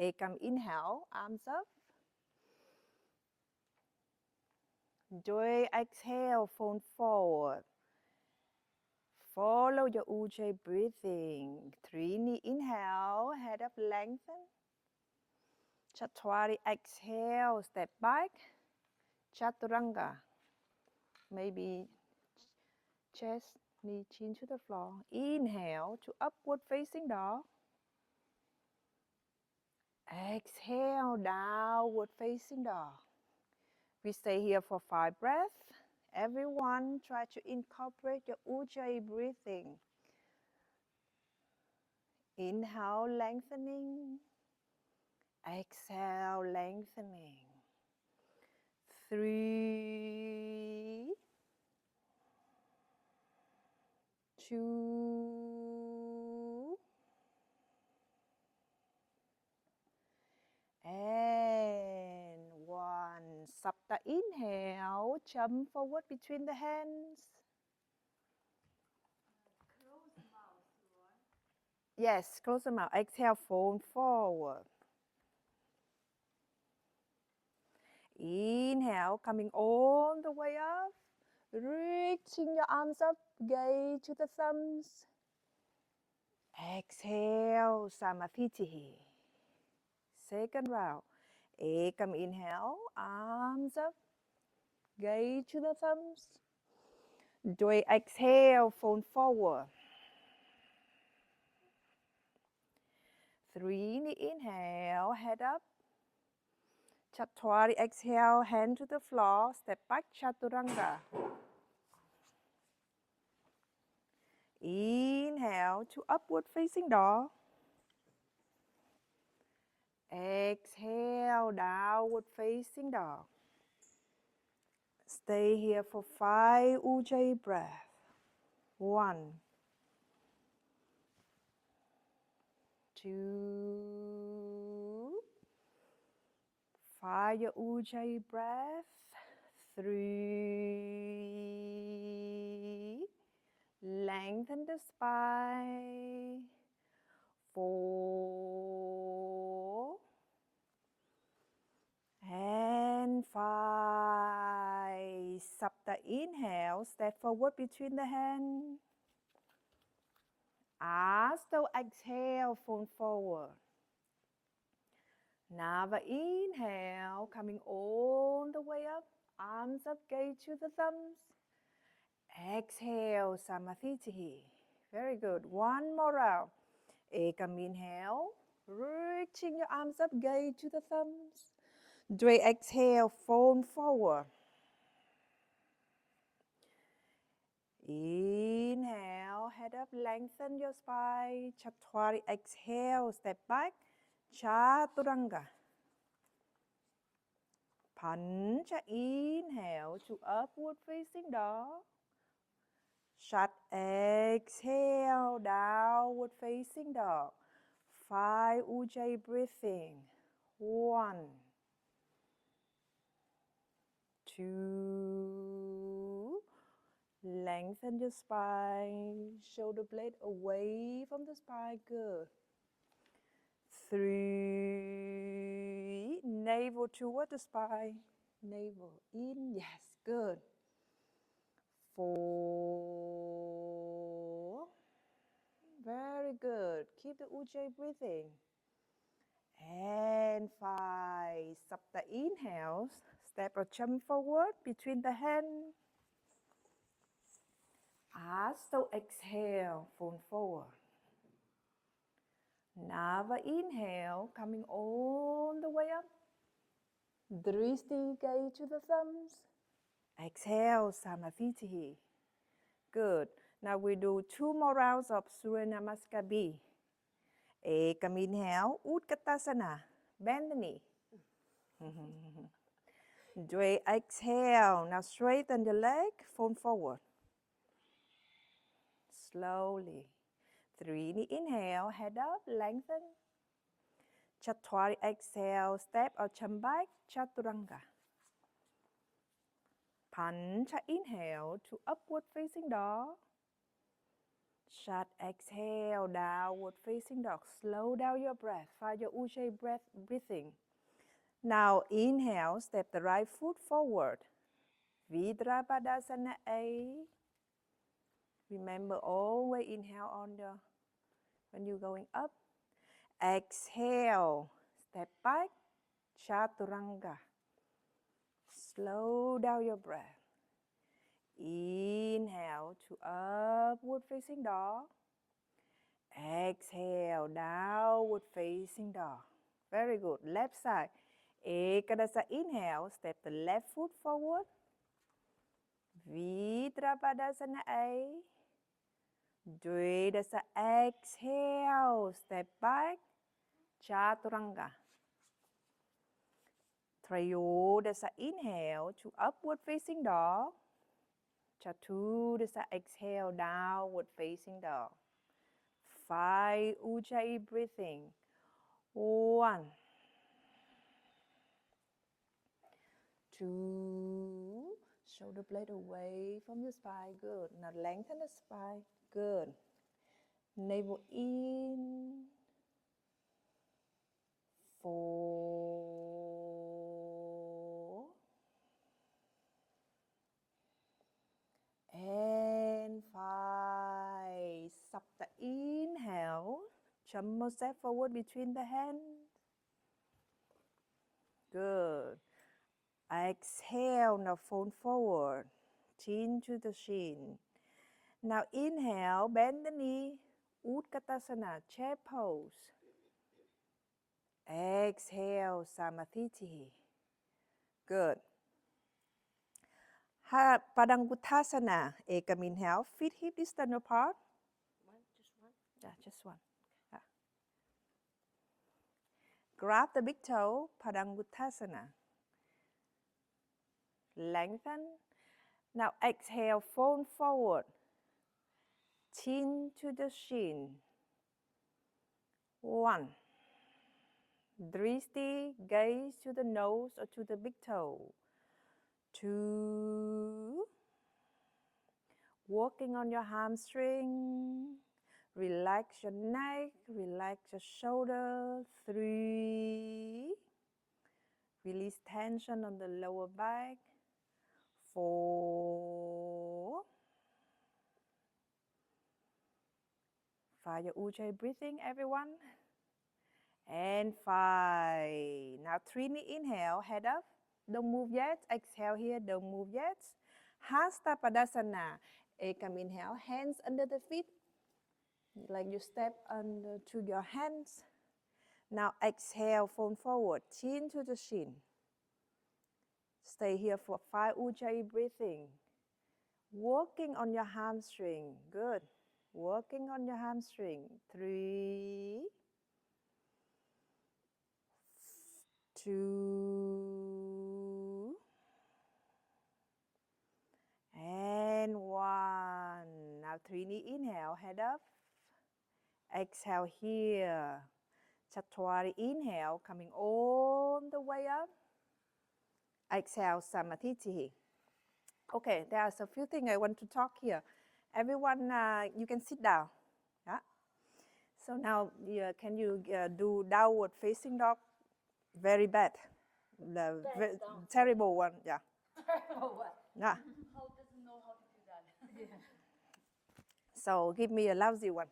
Ekam inhale, arms up. Enjoy exhale, fold forward. Follow your Ujjayi breathing. Trini inhale, head up, lengthen. Chatwari exhale, step back. Chaturanga. Maybe chest, knee, chin to the floor. Inhale to upward facing dog. Exhale, downward facing dog. We stay here for 5 breaths. Everyone try to incorporate your Ujjayi breathing. Inhale, lengthening. Exhale, lengthening. 3, 2, and 1. Sapta inhale, jump forward between the hands. Yes, close the mouth. Exhale, fold forward. Inhale, coming all the way up. Reaching your arms up, gaze to the thumbs. Exhale, Samadhi. Second round. Ekam inhale, arms up, gaze to the thumbs. Doi exhale, fold forward. 3, inhale, head up. Chatwari exhale, hand to the floor, step back, Chaturanga. Inhale to upward facing dog. Exhale, downward facing dog. Stay here for 5 Ujjayi breaths. 1, 2, 5 your Ujjayi breath. 3, lengthen the spine. 4, and 5. Sapta inhale, step forward between the hands. Asta exhale, fold forward. Nava inhale, coming all the way up. Arms up, gaze to the thumbs. Exhale, Samadhi. Very good. One more round. Ekam inhale, reaching your arms up, gaze to the thumbs. Doi exhale, fold forward. Inhale, head up, lengthen your spine. Chatwari exhale, step back. Chaturanga. Pancha inhale to upward facing dog. Shat exhale, downward facing dog. 5 Ujjayi breathing. 1, 2, lengthen your spine, shoulder blade away from the spine, good. 3, navel toward the spine, navel in, yes, good. 4, very good. Keep the Ujjayi breathing. And 5, Sapta inhales, step or jump forward between the hands. Asta exhale, fold forward. Nava inhale, coming all the way up. Dristi gaze to the thumbs. Exhale, Samadhi. Good. Now we do 2 more rounds of Surya Namaskar B. Ekam inhale, Utkatasana. Bend the knee. Doi exhale. Now straighten the leg, fold forward. Slowly. 3, inhale, head up, lengthen. Chatwari exhale, step or jump back, Chaturanga. Pancha inhale to upward facing dog. Shut, exhale, downward facing dog. Slow down your breath. Find your Ujjayi breathing. Now inhale, step the right foot forward. Vidrapadasana A. Remember, always inhale when you're going up. Exhale, step back, Chaturanga. Slow down your breath. Inhale to upward facing dog. Exhale, downward facing dog. Very good. Left side. Ekadasa, inhale, step the left foot forward. Vidrapadasana A. Dvedasa, exhale, step back, Chaturanga. Trayodasa, inhale to upward facing dog. Chaturdasa, exhale, downward facing dog. 5 Ujjayi breathing. 1, 2, shoulder blade away from your spine. Good. Now lengthen the spine. Good. Navel in. 4. And 5. Sapta, inhale. Jump more step forward between the hands. Good. Exhale, now fold forward. Chin to the shin. Now inhale, bend the knee. Utkatasana, chair pose. Exhale, Samadhi. Good. Padanguttasana. Ekam inhale, feet hip distance apart. Just one? Yeah, just one. Yeah. Grab the big toe, Padanguttasana. Lengthen. Now exhale, fold forward. Chin to the shin. 1. Drishti, gaze to the nose or to the big toe. 2. Working on your hamstring. Relax your neck, relax your shoulder. 3. Release tension on the lower back. 4. Find your Ujjayi breathing, everyone. And 5. Now 3 knee inhale, head up. Don't move yet. Exhale here, don't move yet. Hasta Padasana. Ekam inhale, hands under the feet. Like you step under to your hands. Now exhale, fold forward, chin to the shin. Stay here for 5 Ujjayi breathing. Working on your hamstring. Good. Working on your hamstring. 3, 2, and 1. Now 3 knee inhale, head up. Exhale here. Chatwari inhale, coming all the way up. Exhale, Samadhi. Okay, there's a few things I want to talk here. Everyone, you can sit down. Yeah. So now, can you do downward facing dog? Very bad. The terrible one. Yeah. Terrible one. Yeah. How doesn't know how to do that? Yeah. So give me a lousy one.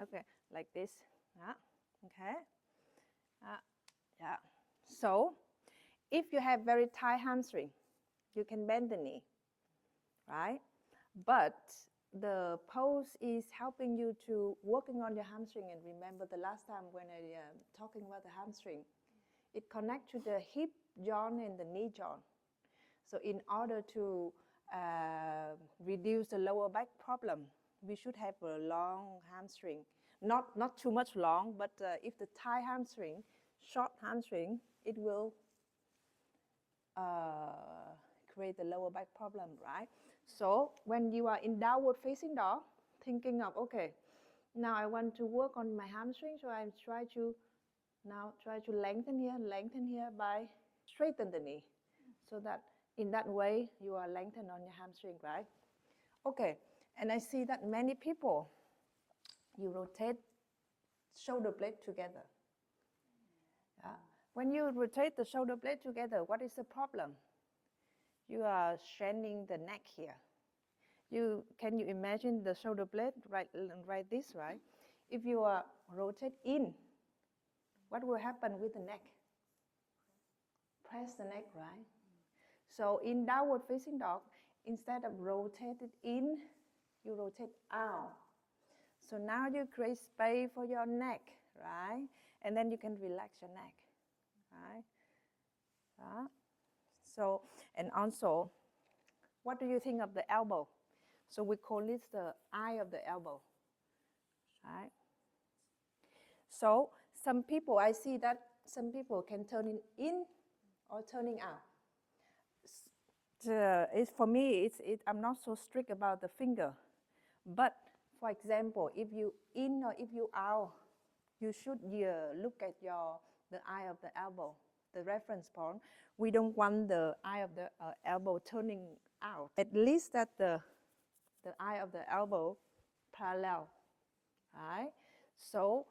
Okay, like this. Yeah. Okay. Yeah. So, if you have very tight hamstring, you can bend the knee, right? But the pose is helping you to working on your hamstring. And remember the last time when I talking about the hamstring, it connects to the hip joint and the knee joint. So in order to reduce the lower back problem, we should have a long hamstring. Not too much long, but if the tight hamstring, short hamstring, it will create the lower back problem, right? So when you are in downward facing dog, thinking of, okay, now I want to work on my hamstring, so I try to lengthen here by straighten the knee, so that in that way you are lengthened on your hamstring, right? Okay, And I see that many people, you rotate shoulder blade together. Yeah. When you rotate the shoulder blade together, what is the problem? You are straining the neck here. Can you imagine the shoulder blade right this, right? If you are rotate in, what will happen with the neck? Press the neck, right? So in downward facing dog, instead of rotated in, you rotate out. So now you create space for your neck, right? And then you can relax your neck, right? So, and also, what do you think of the elbow? So we call this the eye of the elbow, right? So some people, I see that some people can turn it in or turning out. For me, I'm not so strict about the finger. But for example, if you in or if you out, you should look at the eye of the elbow, the reference point. We don't want the eye of the elbow turning out. At least that the eye of the elbow parallel, right? So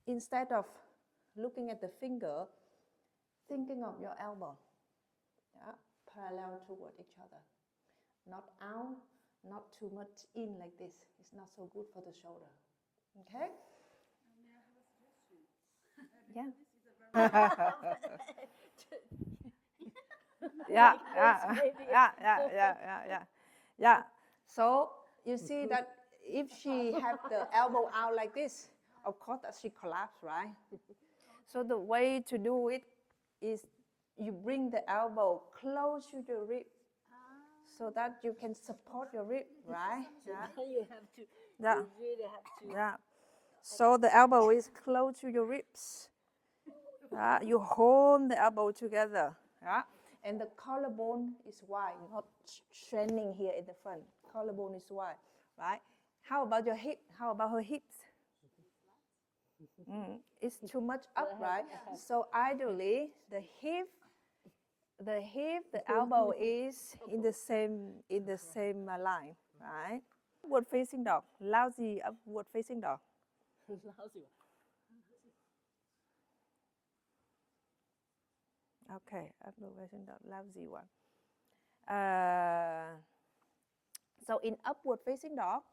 instead of looking at the finger, thinking of your elbow, yeah, parallel toward each other, not out, not too much in like this. It's not so good for the shoulder. Okay? Yeah. Yeah. So you see that if she have the elbow out like this, of course that she collapse, right? So the way to do it is you bring the elbow close to the rib so that you can support your rib, right? Yeah. You have to. Yeah. You really have to. Yeah. So the elbow is close to your ribs. You hold the elbow together. Yeah. And the collarbone is wide, not straining here in the front. Collarbone is wide, right? How about your hip? How about her hips? It's too much up, right? So ideally, the hip, the elbow is in the same line, right? Upward facing dog, lousy upward facing dog. Lousy. Okay, upward facing dog, lousy one. So in upward facing dog,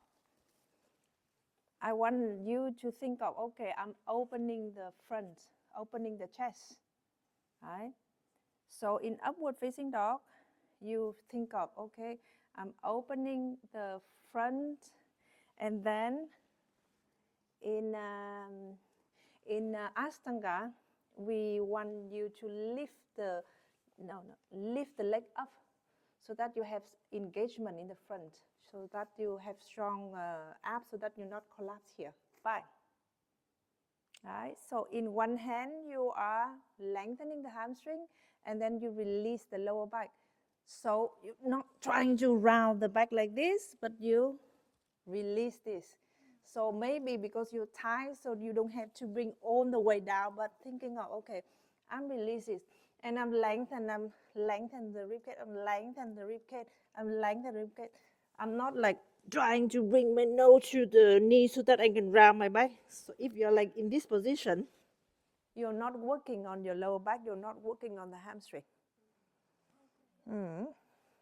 I want you to think of, okay, I'm opening the front, opening the chest, right? So in upward facing dog, you think of, okay, I'm opening the front, and then in Ashtanga, we want you to lift the leg up so that you have engagement in the front, so that you have strong abs, so that you not collapse here. Fine. Right. So in one hand, you are lengthening the hamstring, and then you release the lower back. So you're not trying to round the back like this, but you release this. So maybe because you're tight, so you don't have to bring all the way down, but thinking of, okay, I'm releasing, and I'm lengthen the rib cage, I'm lengthen the rib cage, I'm lengthen the rib cage. I'm not like trying to bring my nose to the knee so that I can round my back. So if you're like in this position, you're not working on your lower back, you're not working on the hamstring.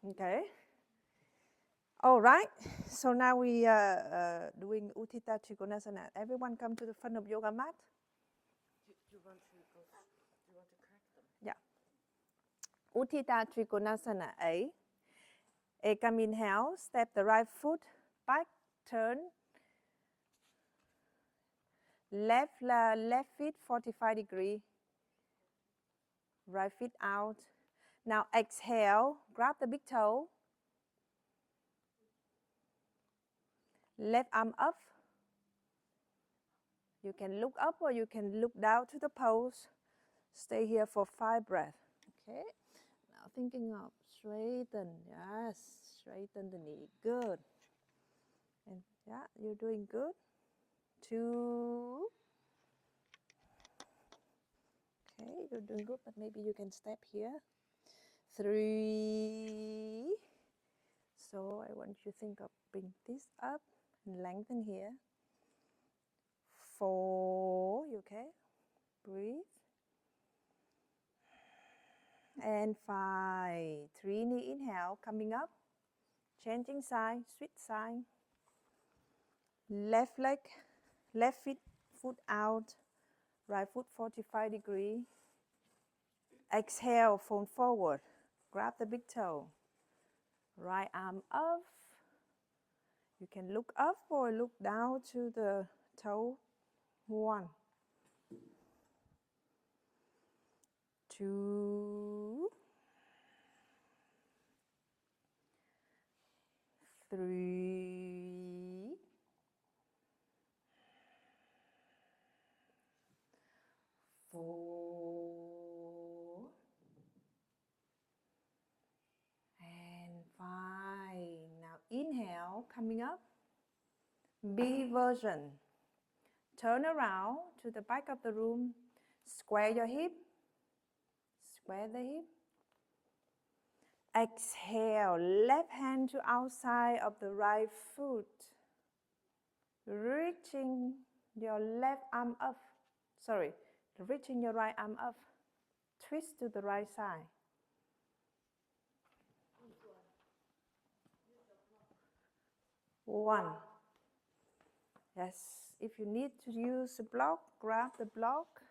Okay. All right. So now we are doing Utthita Trikonasana. Everyone come to the front of yoga mat. Do you want to correct them? Yeah. Utthita Trikonasana A. Come inhale, step the right foot back, turn. Left feet 45 degree. Right feet out. Now exhale, grab the big toe. Left arm up. You can look up or you can look down to the pose. Stay here for 5 breaths. Okay. Now thinking of straighten. Yes, straighten the knee. Good. And yeah, you're doing good. 2. Okay, you're doing good, but maybe you can step here. 3. So I want you to think of bring this up and lengthen here. 4, you okay? Breathe. And 5, 3 knee inhale, coming up. Changing side, switch side. Left leg, left foot out. Right foot 45 degree. Exhale, fold forward. Grab the big toe. Right arm up. You can look up or look down to the toe. 1, 2, 3, 4, and 5. Now inhale, coming up. B version. Turn around to the back of the room. Square your hip. Square the hip. Exhale, left hand to outside of the right foot. Reaching your left arm up. Sorry, reaching your right arm up. Twist to the right side. 1. Yes, if you need to use a block, grab the block.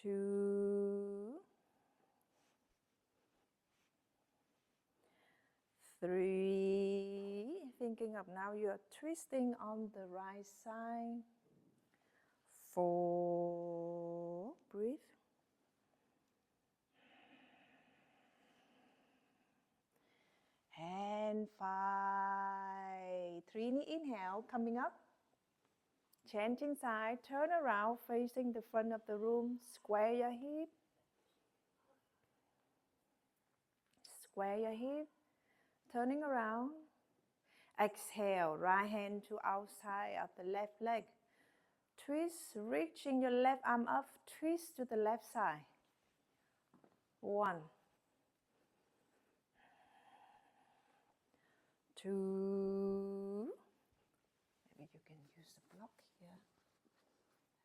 2, 3. Thinking of now you are twisting on the right side. 4. Breathe. And 5. 3 knee inhale, coming up. Changing side, turn around, facing the front of the room. Square your hip. Square your hip. Turning around. Exhale, right hand to outside of the left leg. Twist, reaching your left arm up. Twist to the left side. 1, 2. Maybe you can use the block here.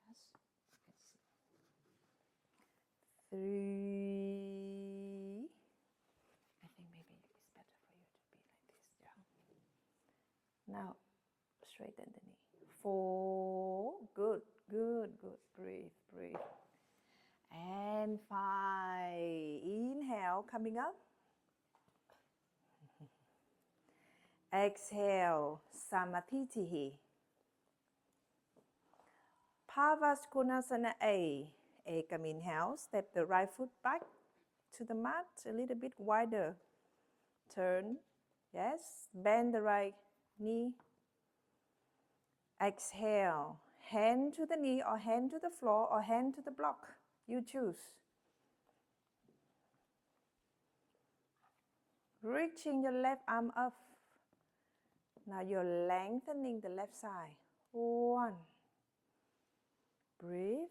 Yes. 3. I think maybe it's better for you to be like this. Yeah. Now, straighten the knee. 4. Good, good, good. Breathe, breathe. And 5. Inhale, coming up. Exhale, Samatitihi. Pavaskonasana A. Come inhale, step the right foot back to the mat, a little bit wider. Turn, yes, bend the right knee. Exhale, hand to the knee or hand to the floor or hand to the block. You choose. Reaching your left arm up. Now you're lengthening the left side. 1. Breathe.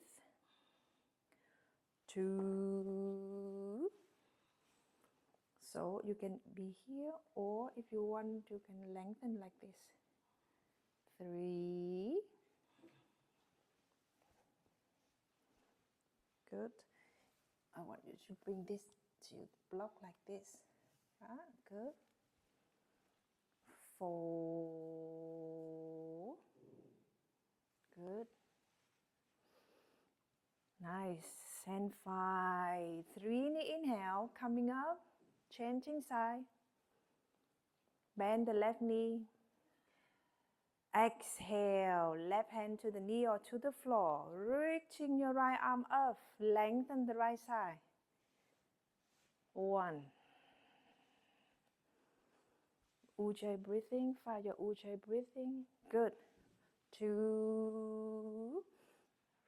2. So you can be here, or if you want, you can lengthen like this. 3. Good. I want you to bring this to the block like this. Good. 4. Good. Nice. And 5. 3 knee inhale, coming up, changing side. Bend the left knee. Exhale, left hand to the knee or to the floor. Reaching your right arm up, lengthen the right side. 1. Ujjayi breathing, find your Ujjayi breathing. Good. 2.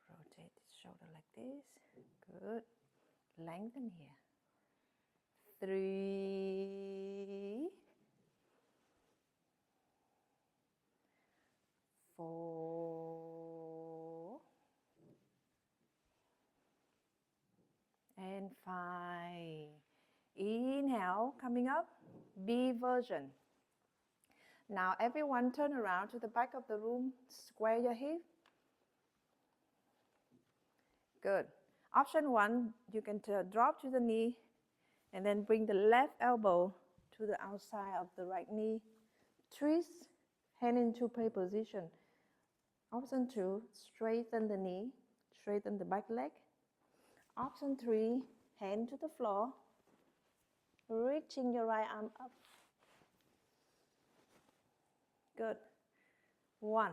Rotate the shoulder like this. Good. Lengthen here. 3. 4. And 5. Inhale, coming up. B version. Now everyone turn around to the back of the room, square your hip. Good. Option 1, you can drop to the knee and then bring the left elbow to the outside of the right knee. Twist, hand into prayer position. Option 2, straighten the knee, straighten the back leg. Option 3, hand to the floor, reaching your right arm up. Good. 1.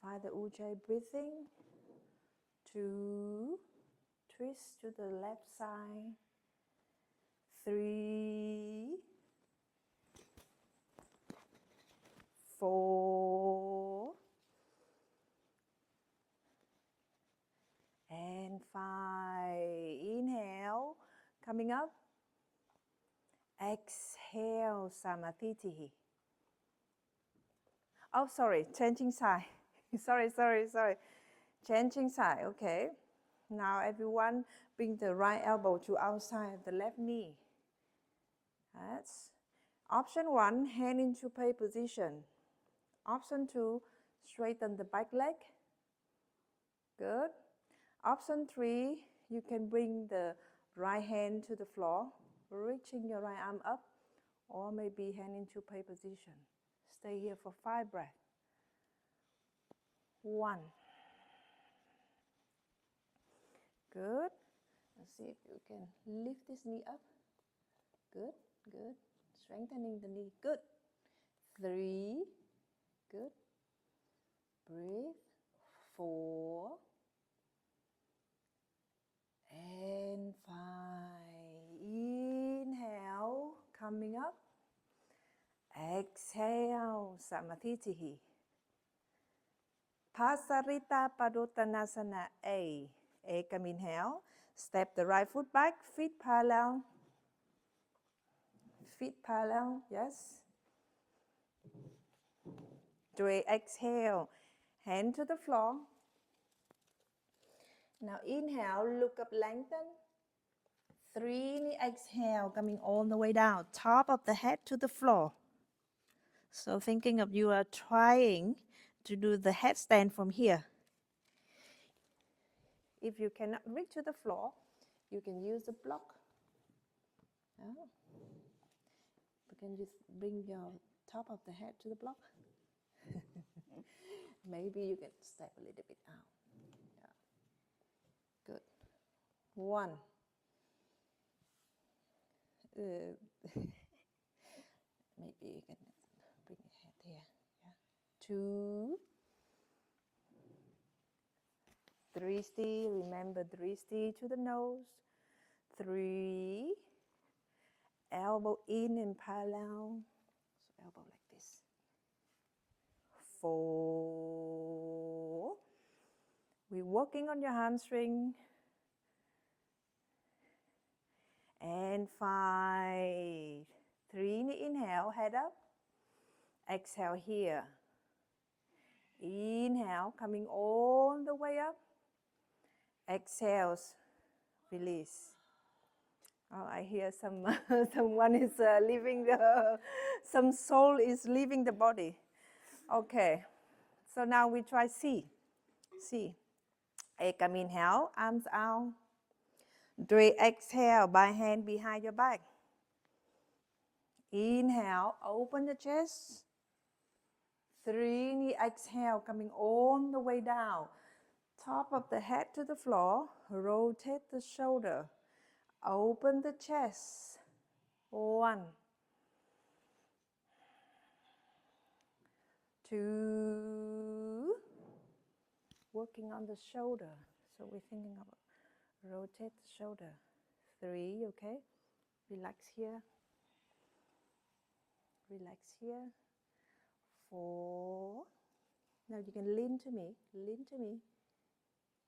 Find the Ujjayi breathing. 2. Twist to the left side. 3. 4. And 5. Inhale, coming up. Exhale, Samadhi. Oh, sorry, changing side. sorry. Changing side, okay. Now everyone bring the right elbow to outside of the left knee. That's option 1, hand into prayer position. Option 2, straighten the back leg. Good. Option 3, you can bring the right hand to the floor, reaching your right arm up, or maybe hand into prayer position. Stay here for 5 breaths. 1. Good. Let's see if you can lift this knee up. Good. Strengthening the knee. Good. 3. Good. Breathe. 4. And 5. Inhale, coming up. Exhale, Samadhi. Pasarita Padottanasana A. Come inhale. Step the right foot back, feet parallel. Feet parallel, yes. Do it, exhale. Hand to the floor. Now inhale, look up, lengthen. 3, exhale, coming all the way down. Top of the head to the floor. So thinking of you are trying to do the headstand from here. If you cannot reach to the floor, you can use a block. You can just bring your top of the head to the block. Maybe you can step a little bit out. Yeah. Good. 1. Maybe you can bring your head here. Yeah. 2. Dristi, remember Dristi to the nose. 3. Elbow in and parallel. So elbow like this. 4. We're working on your hamstring. And 5. 3, inhale, head up. Exhale here. Inhale, coming all the way up. Exhales, release. Oh, I hear someone is leaving some soul is leaving the body. Okay, so now we try C. Come inhale, arms out. 3, exhale, by hand behind your back. Inhale, open the chest. 3, exhale, coming all the way down. Top of the head to the floor. Rotate the shoulder. Open the chest. 1. 2. Working on the shoulder. So we're thinking about rotate the shoulder. 3, okay? Relax here. Relax here. 4. Now you can lean to me.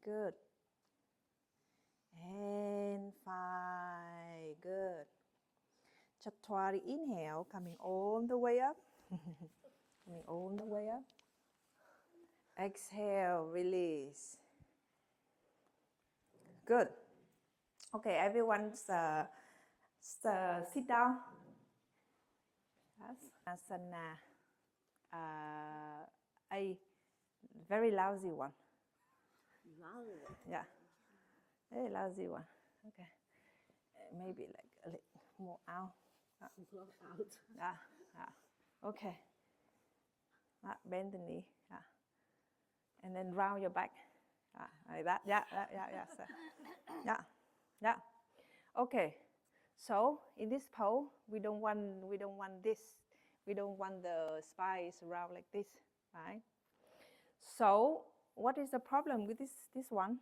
Good. And 5. Good. Chatwari, inhale, coming all the way up. Coming all the way up. Exhale, release. Good. Okay, everyone's Sit down. Yes. Asana. A very lousy one. Yeah. Very lousy one. Okay. Maybe like a little more out. Yeah. Okay. Bend the knee. And then round your back. Like that. Yeah. Yeah. Okay. So in this pose, we don't want this. We don't want the spine round like this, right? So what is the problem with this one?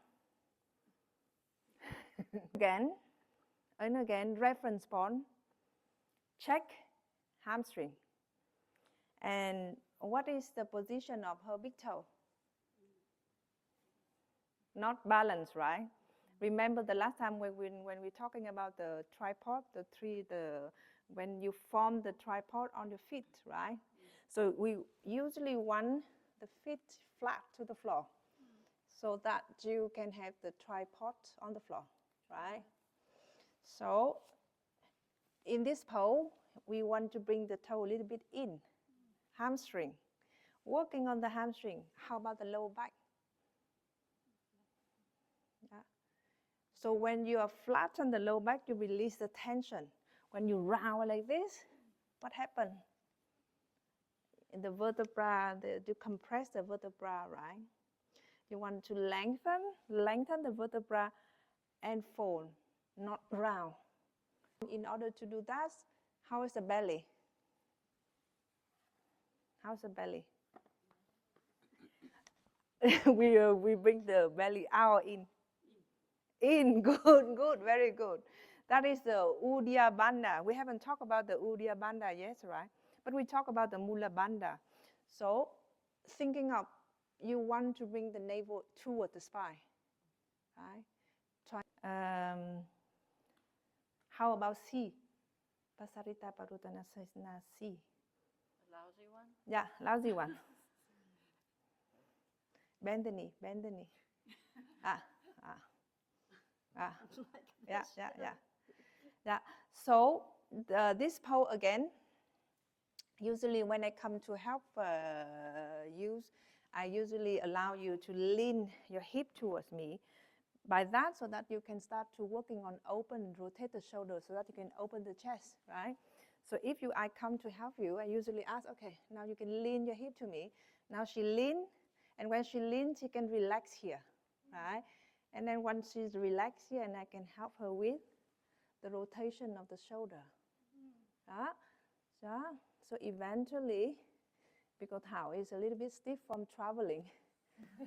Again and again, reference point. Check hamstring. And what is the position of her big toe? Not balanced, right? Remember the last time when we're talking about the tripod, when you form the tripod on your feet, right? So we usually want the feet flat to the floor so that you can have the tripod on the floor, right? So in this pose, we want to bring the toe a little bit in, hamstring. Working on the hamstring. How about the lower back? Yeah. So when you are flat on the lower back, you release the tension. When you round like this, what happens? In the vertebra, you compress the vertebra, right? You want to lengthen the vertebra and fold, not round. In order to do that, how is the belly? How's the belly? we bring the belly out, in. Good, very good. That is the Udya Bandha. We haven't talked about the Udya Bandha yet, right? But we talk about the Mula Bandha. So thinking of, you want to bring the navel toward the spine, right? How about C? Pasarita Parutanasana C. Lousy one? Yeah, lousy one. Bend the knee. Yeah. So this pose again, usually when I come to help I usually allow you to lean your hip towards me. By that, so that you can start to working on open, rotate the shoulders so that you can open the chest, right? So if I come to help you, I usually ask, okay, now you can lean your hip to me. Now she lean, and when she leans, she can relax here, right? And then once she's relaxed here, and I can help her with the rotation of the shoulder. So eventually, because Thảo is a little bit stiff from traveling,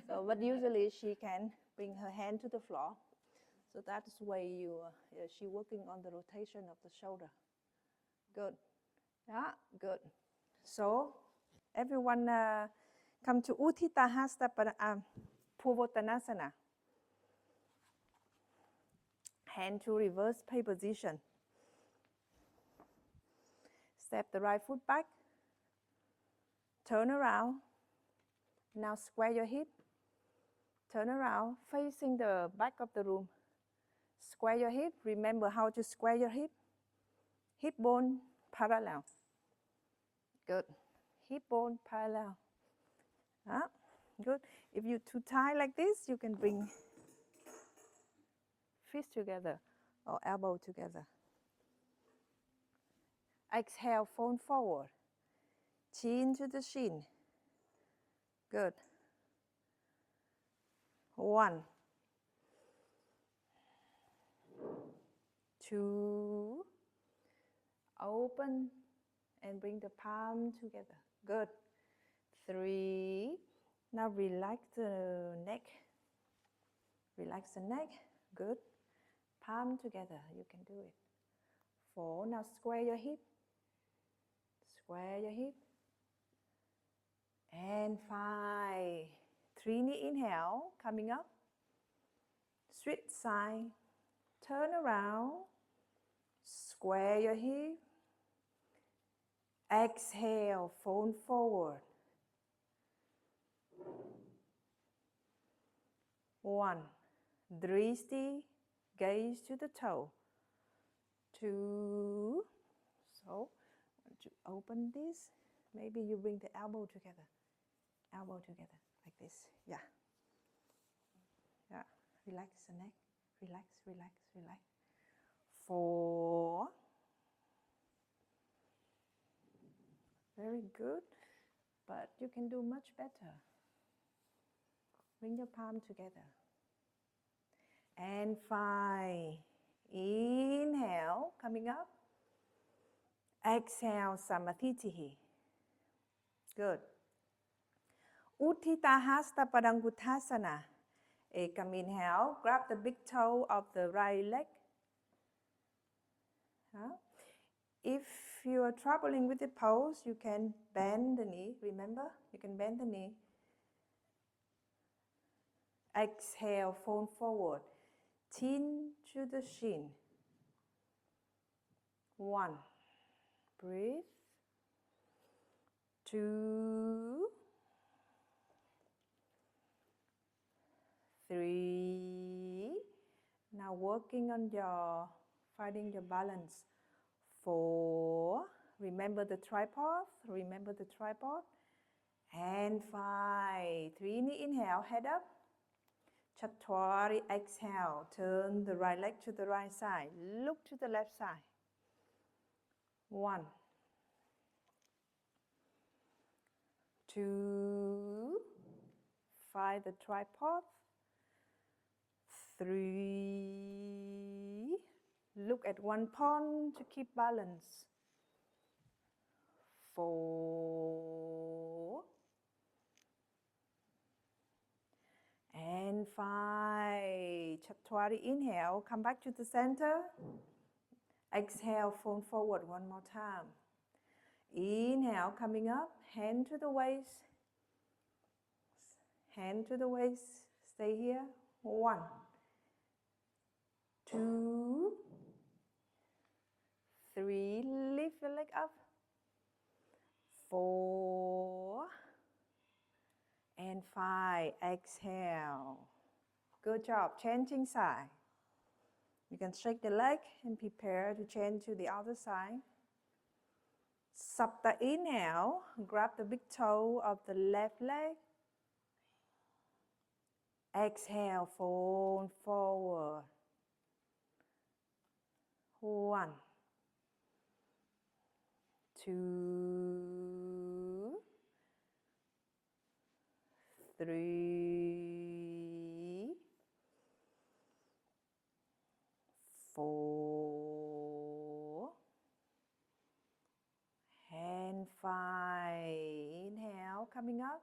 so but usually she can bring her hand to the floor. So that's why she working on the rotation of the shoulder. Good. Yeah, good. So everyone come to Utthita Hasta Purvottanasana. Hand to reverse pay position. Step the right foot back. Turn around. Now square your hip. Turn around, facing the back of the room. Square your hip. Remember how to square your hip. Hip bone parallel. Good. Hip bone parallel. Good. If you're too tight like this, you can bring fists together or elbow together. Exhale, fold forward. Chin to the shin. Good. 1, 2. Open and bring the palm together. Good. 3. Now relax the neck. Relax the neck. Good. Palm together. You can do it. 4. Now square your hip. Square your hip. And 5. 3 knee inhale. Coming up. Switch side. Turn around. Square your hip. Exhale. Fold forward. 1. Dristi. Gaze to the toe. 2. So, once you open this, maybe you bring the elbow together, like this. Yeah. Yeah. Relax the neck. Relax, relax, relax. 4. Very good. But you can do much better. Bring your palm together. And 5. Inhale, coming up. Exhale, Samadhi. Good. Utthita Hasta Padangutthasana. Come inhale, grab the big toe of the right leg. If you are troubling with the pose, you can bend the knee. Remember, you can bend the knee. Exhale, fold forward. Chin to the shin. 1. Breathe. 2. 3. Now working on finding your balance. 4. Remember the tripod. And 5. 3. Inhale, head up. Chaturanga, exhale. Turn the right leg to the right side. Look to the left side. 1. 2. Find the tripod. 3. Look at one point to keep balance. 4. And 5. Chaturanga, inhale, come back to the center. Exhale, fold forward one more time. Inhale, coming up, hand to the waist. Hand to the waist, stay here. 1. 2. 3, lift your leg up. 4. And 5, exhale. Good job, changing side. You can shake the leg and prepare to change to the other side. Sapta, inhale, grab the big toe of the left leg. Exhale, fold forward. 1. 2. 3. 4. And 5. Inhale, coming up.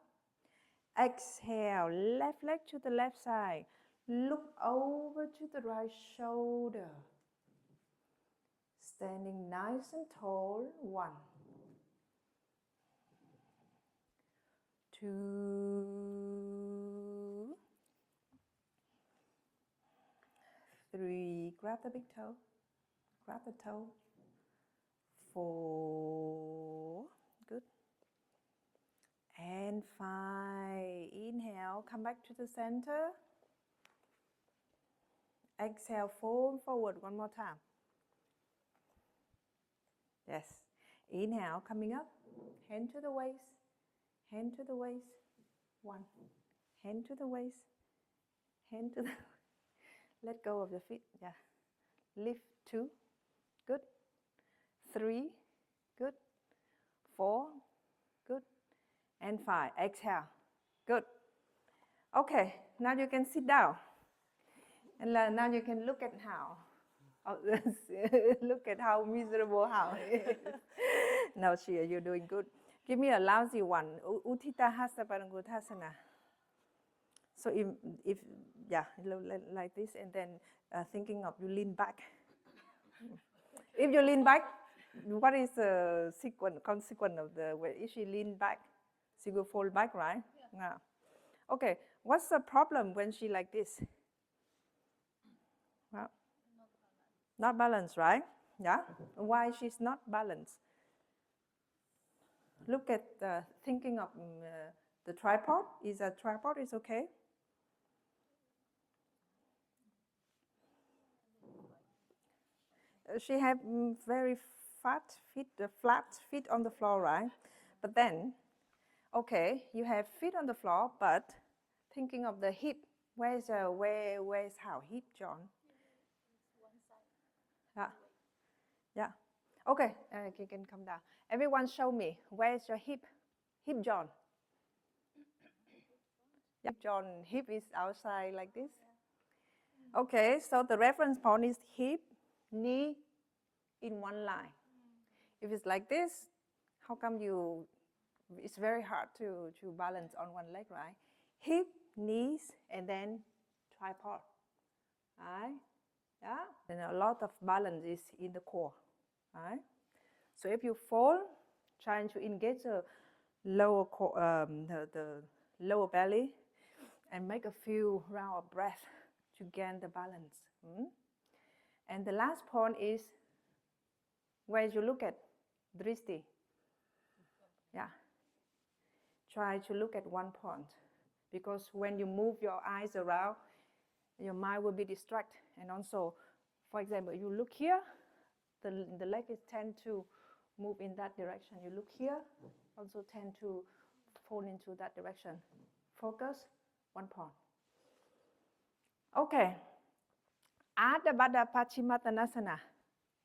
Exhale, left leg to the left side. Look over to the right shoulder. Standing nice and tall. 1. 2. 3. Grab the big toe. Grab the toe. 4. Good. And 5. Inhale, come back to the center. Exhale, fold forward one more time. Yes. Inhale, coming up. Hand to the waist. Hand to the waist. 1. Hand to the waist. Hand to the... Let go of the feet. Yeah. Lift. 2. Good. 3. Good. 4. Good. And 5. Exhale. Good. Okay. Now you can sit down. And now you can look at how. Look at how miserable how it is. No, Shia, you're doing good. Give me a lousy one. Utthita Hasta Padangutthasana. So if yeah, like this, and then thinking of you lean back. If you lean back, what is the consequence of the way? If she lean back, she will fall back, right? Yeah. Okay. What's the problem when she like this? Well, not balanced, right? Yeah. Why she's not balanced? Look at thinking of the tripod. Is a tripod is okay? she have very flat feet on the floor, right? But then, okay, you have feet on the floor, but thinking of the hip, where's how hip joint? Yeah, yeah. Okay, you can come down. Everyone, show me where's your hip joint. Yeah, joint, hip is outside like this. Okay, so the reference point is hip, knee in one line. If it's like this, how come it's very hard to balance on one leg, right? Hip, knees, and then tripod, right? Yeah, and a lot of balance is in the core, right? So if you fall, trying to engage the lower core, the lower belly, and make a few round of breath to gain the balance. And the last point is where you look at drishti. Yeah. Try to look at one point, because when you move your eyes around, your mind will be distracted. And also, for example, you look here, the leg is tend to move in that direction. You look here, also tend to fall into that direction. Focus, one point. Okay. Adha Baddha Paschimottanasana.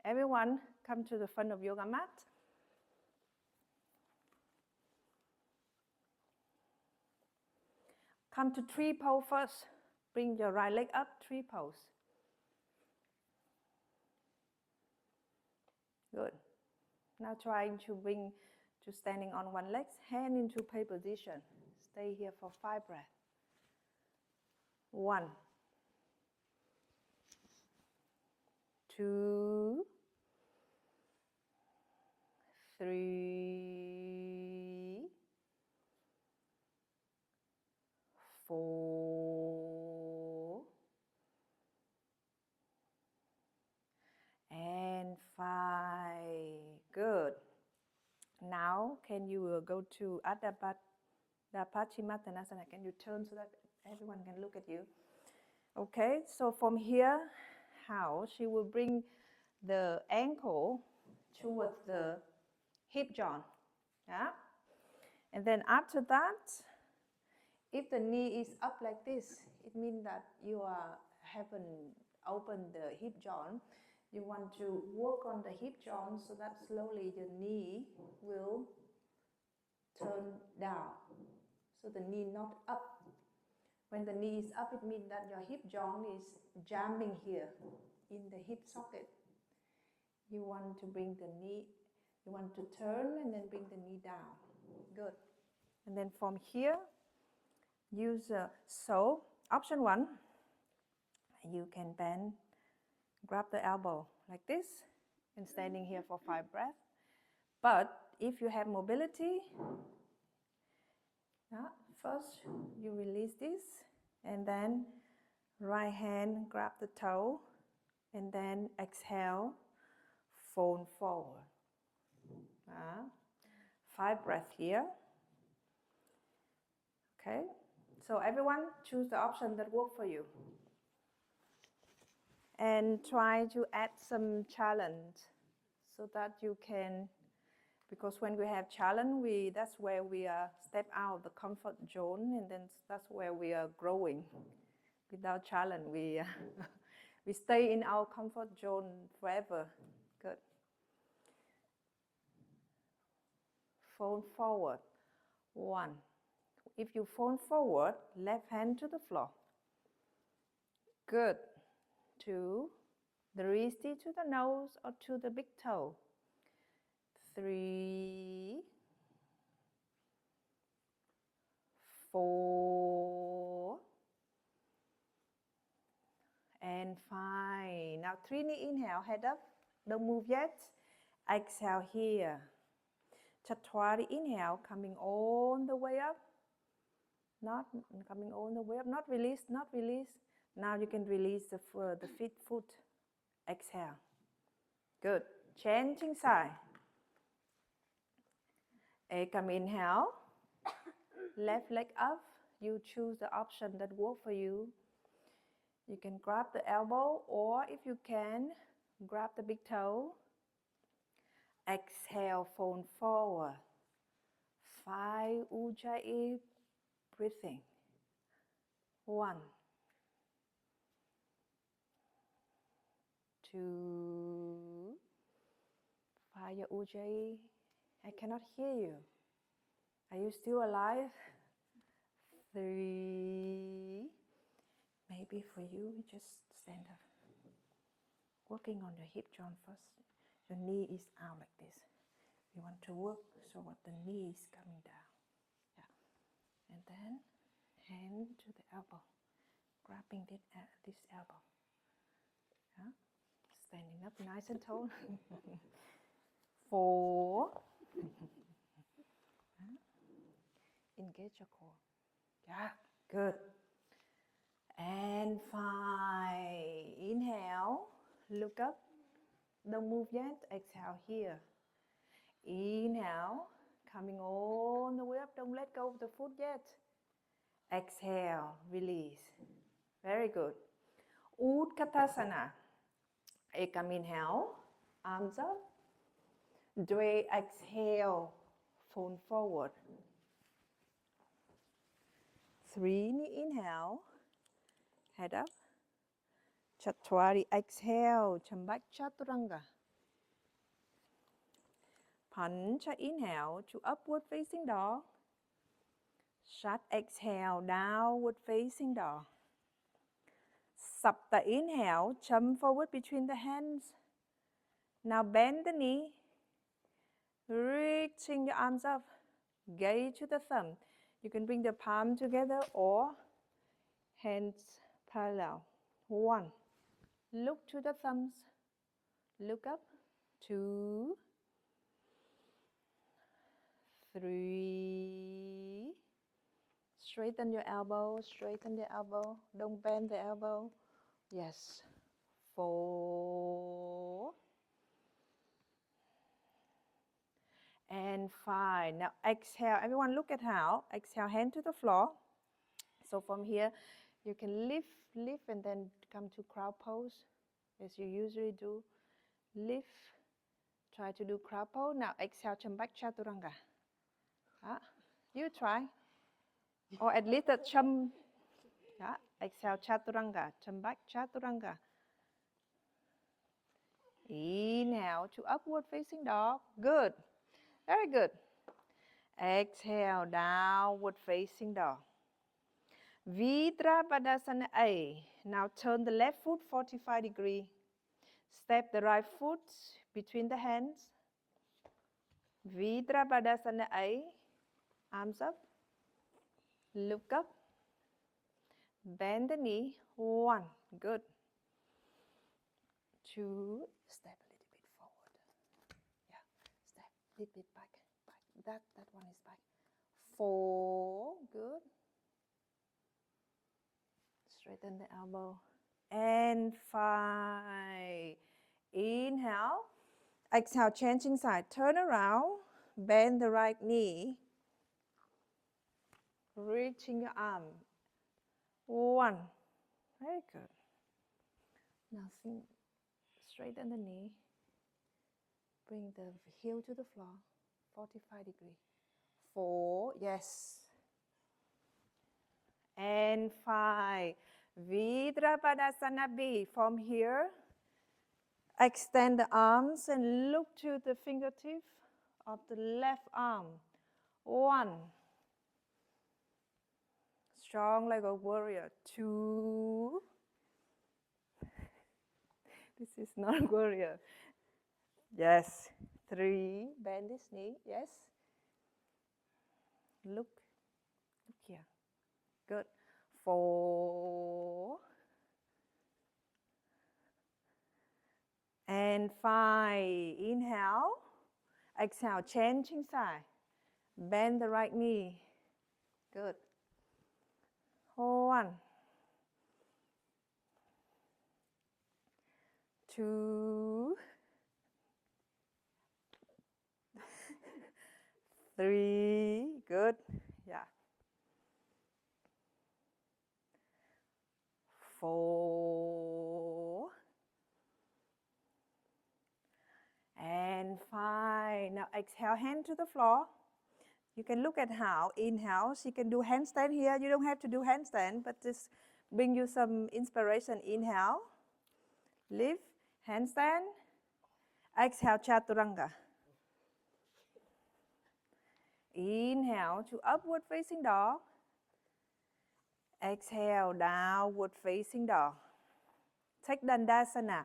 Everyone come to the front of yoga mat. Come to tree pose first. Bring your right leg up, tree pose. Good. Now trying to bring to standing on one leg, hand into pay position. Stay here for 5 breaths. 1, 2, 3, 4, and 5. Good. Now, can you go to Adha Baddha Paschimottanasana? Can you turn so that everyone can look at you? Okay, so from here, how she will bring the ankle towards the hip joint. Yeah? And then after that, if the knee is up like this, it means that you haven't opened the hip joint. You want to work on the hip joint so that slowly the knee will turn down. So the knee not up. When the knee is up, it means that your hip joint is jamming here in the hip socket. You want to bring the knee, you want to turn and then bring the knee down. Good. And then from here, use, so option 1, you can bend, grab the elbow like this and standing here for 5 breaths. But if you have mobility, first you release this and then right hand grab the toe and then exhale, fold forward. 5 breaths here. Okay, so everyone choose the option that works for you. And try to add some challenge so that you can, because when we have challenge, that's where we step out of the comfort zone, and then that's where we are growing. Without challenge, we stay in our comfort zone forever. Good. Fold forward. 1. If you fold forward, left hand to the floor. Good. 2. The drishti to the nose or to the big toe. 3, 4, and 5. Now 3 knee inhale, head up. Don't move yet. Exhale here. Chaturanga inhale, coming all the way up. Not coming all the way up. Not release, not release. Now you can release the foot. Exhale. Good. Changing side. Come inhale. Left leg up. You choose the option that works for you. You can grab the elbow, or if you can, Grab the big toe. Exhale, fold forward. 5 Ujjayi breathing. 1, 2, fire Ujjayi. I cannot hear you. Are you still alive? 3. Maybe for you, just stand up. Working on your hip joint first. Your knee is out like this. We want to work so what the knee is coming down. Yeah. And then hand to the elbow. Grabbing this elbow. Yeah. Standing up nice and tall. 4. Engage your core. Yeah, good. And 5. Inhale, look up. Don't move yet. Exhale here. Inhale, coming all the way up. Don't let go of the foot yet. Exhale, release. Very good. Utkatasana. Ekam inhale, arms up. Dwe exhale, fold forward. 3 knee inhale, head up. Chatwari exhale, Chambak Chaturanga. Pancha inhale to upward facing dog. Shat exhale, downward facing dog. Sapta inhale, jump forward between the hands. Now bend the knee, reaching your arms up, gaze to the thumb. You can bring the palm together or hands parallel. 1, look to the thumbs, look up. 2, 3, straighten your elbow, straighten the elbow, don't bend the elbow. Yes. 4 and 5. Now exhale, everyone look at how. Exhale, hand to the floor. So from here, you can lift and then come to crowd pose as you usually do. Lift, try to do crowd pose. Now exhale, Chambak Chaturanga. You try. Or at least a chum. Yeah. Exhale, Chaturanga, Chambak Chaturanga. Inhale to upward facing dog. Good. Very good. Exhale, downward facing dog. Virabhadasana A. Now turn the left foot 45 degrees. Step the right foot between the hands. Virabhadasana A. Arms up. Look up. Bend the knee. 1. Good. 2. Step a little bit forward. Yeah. Step a little bit back. That one is back. 4. Good. Straighten the elbow. And 5. Inhale. Exhale, changing side. Turn around. Bend the right knee. Reaching your arm. 1. Very good. Now straighten the knee. Bring the heel to the floor. 45 degrees. 4. Yes. And 5. Virabhadasana B. From here, extend the arms and look to the fingertip of the left arm. 1. Strong like a warrior. 2. This is not warrior. Yes. 3. Bend this knee. Yes. Look here. Good. 4. And 5. Inhale. Exhale. Changing side. Bend the right knee. Good. 1. 2. 3. Good. Yeah. 4. Exhale, hand to the floor. You can look at how. Inhale, she can do handstand here. You don't have to do handstand, but just bring you some inspiration. Inhale, lift, handstand. Exhale, chaturanga. Inhale to upward facing dog. Exhale, downward facing dog. Take Dandasana.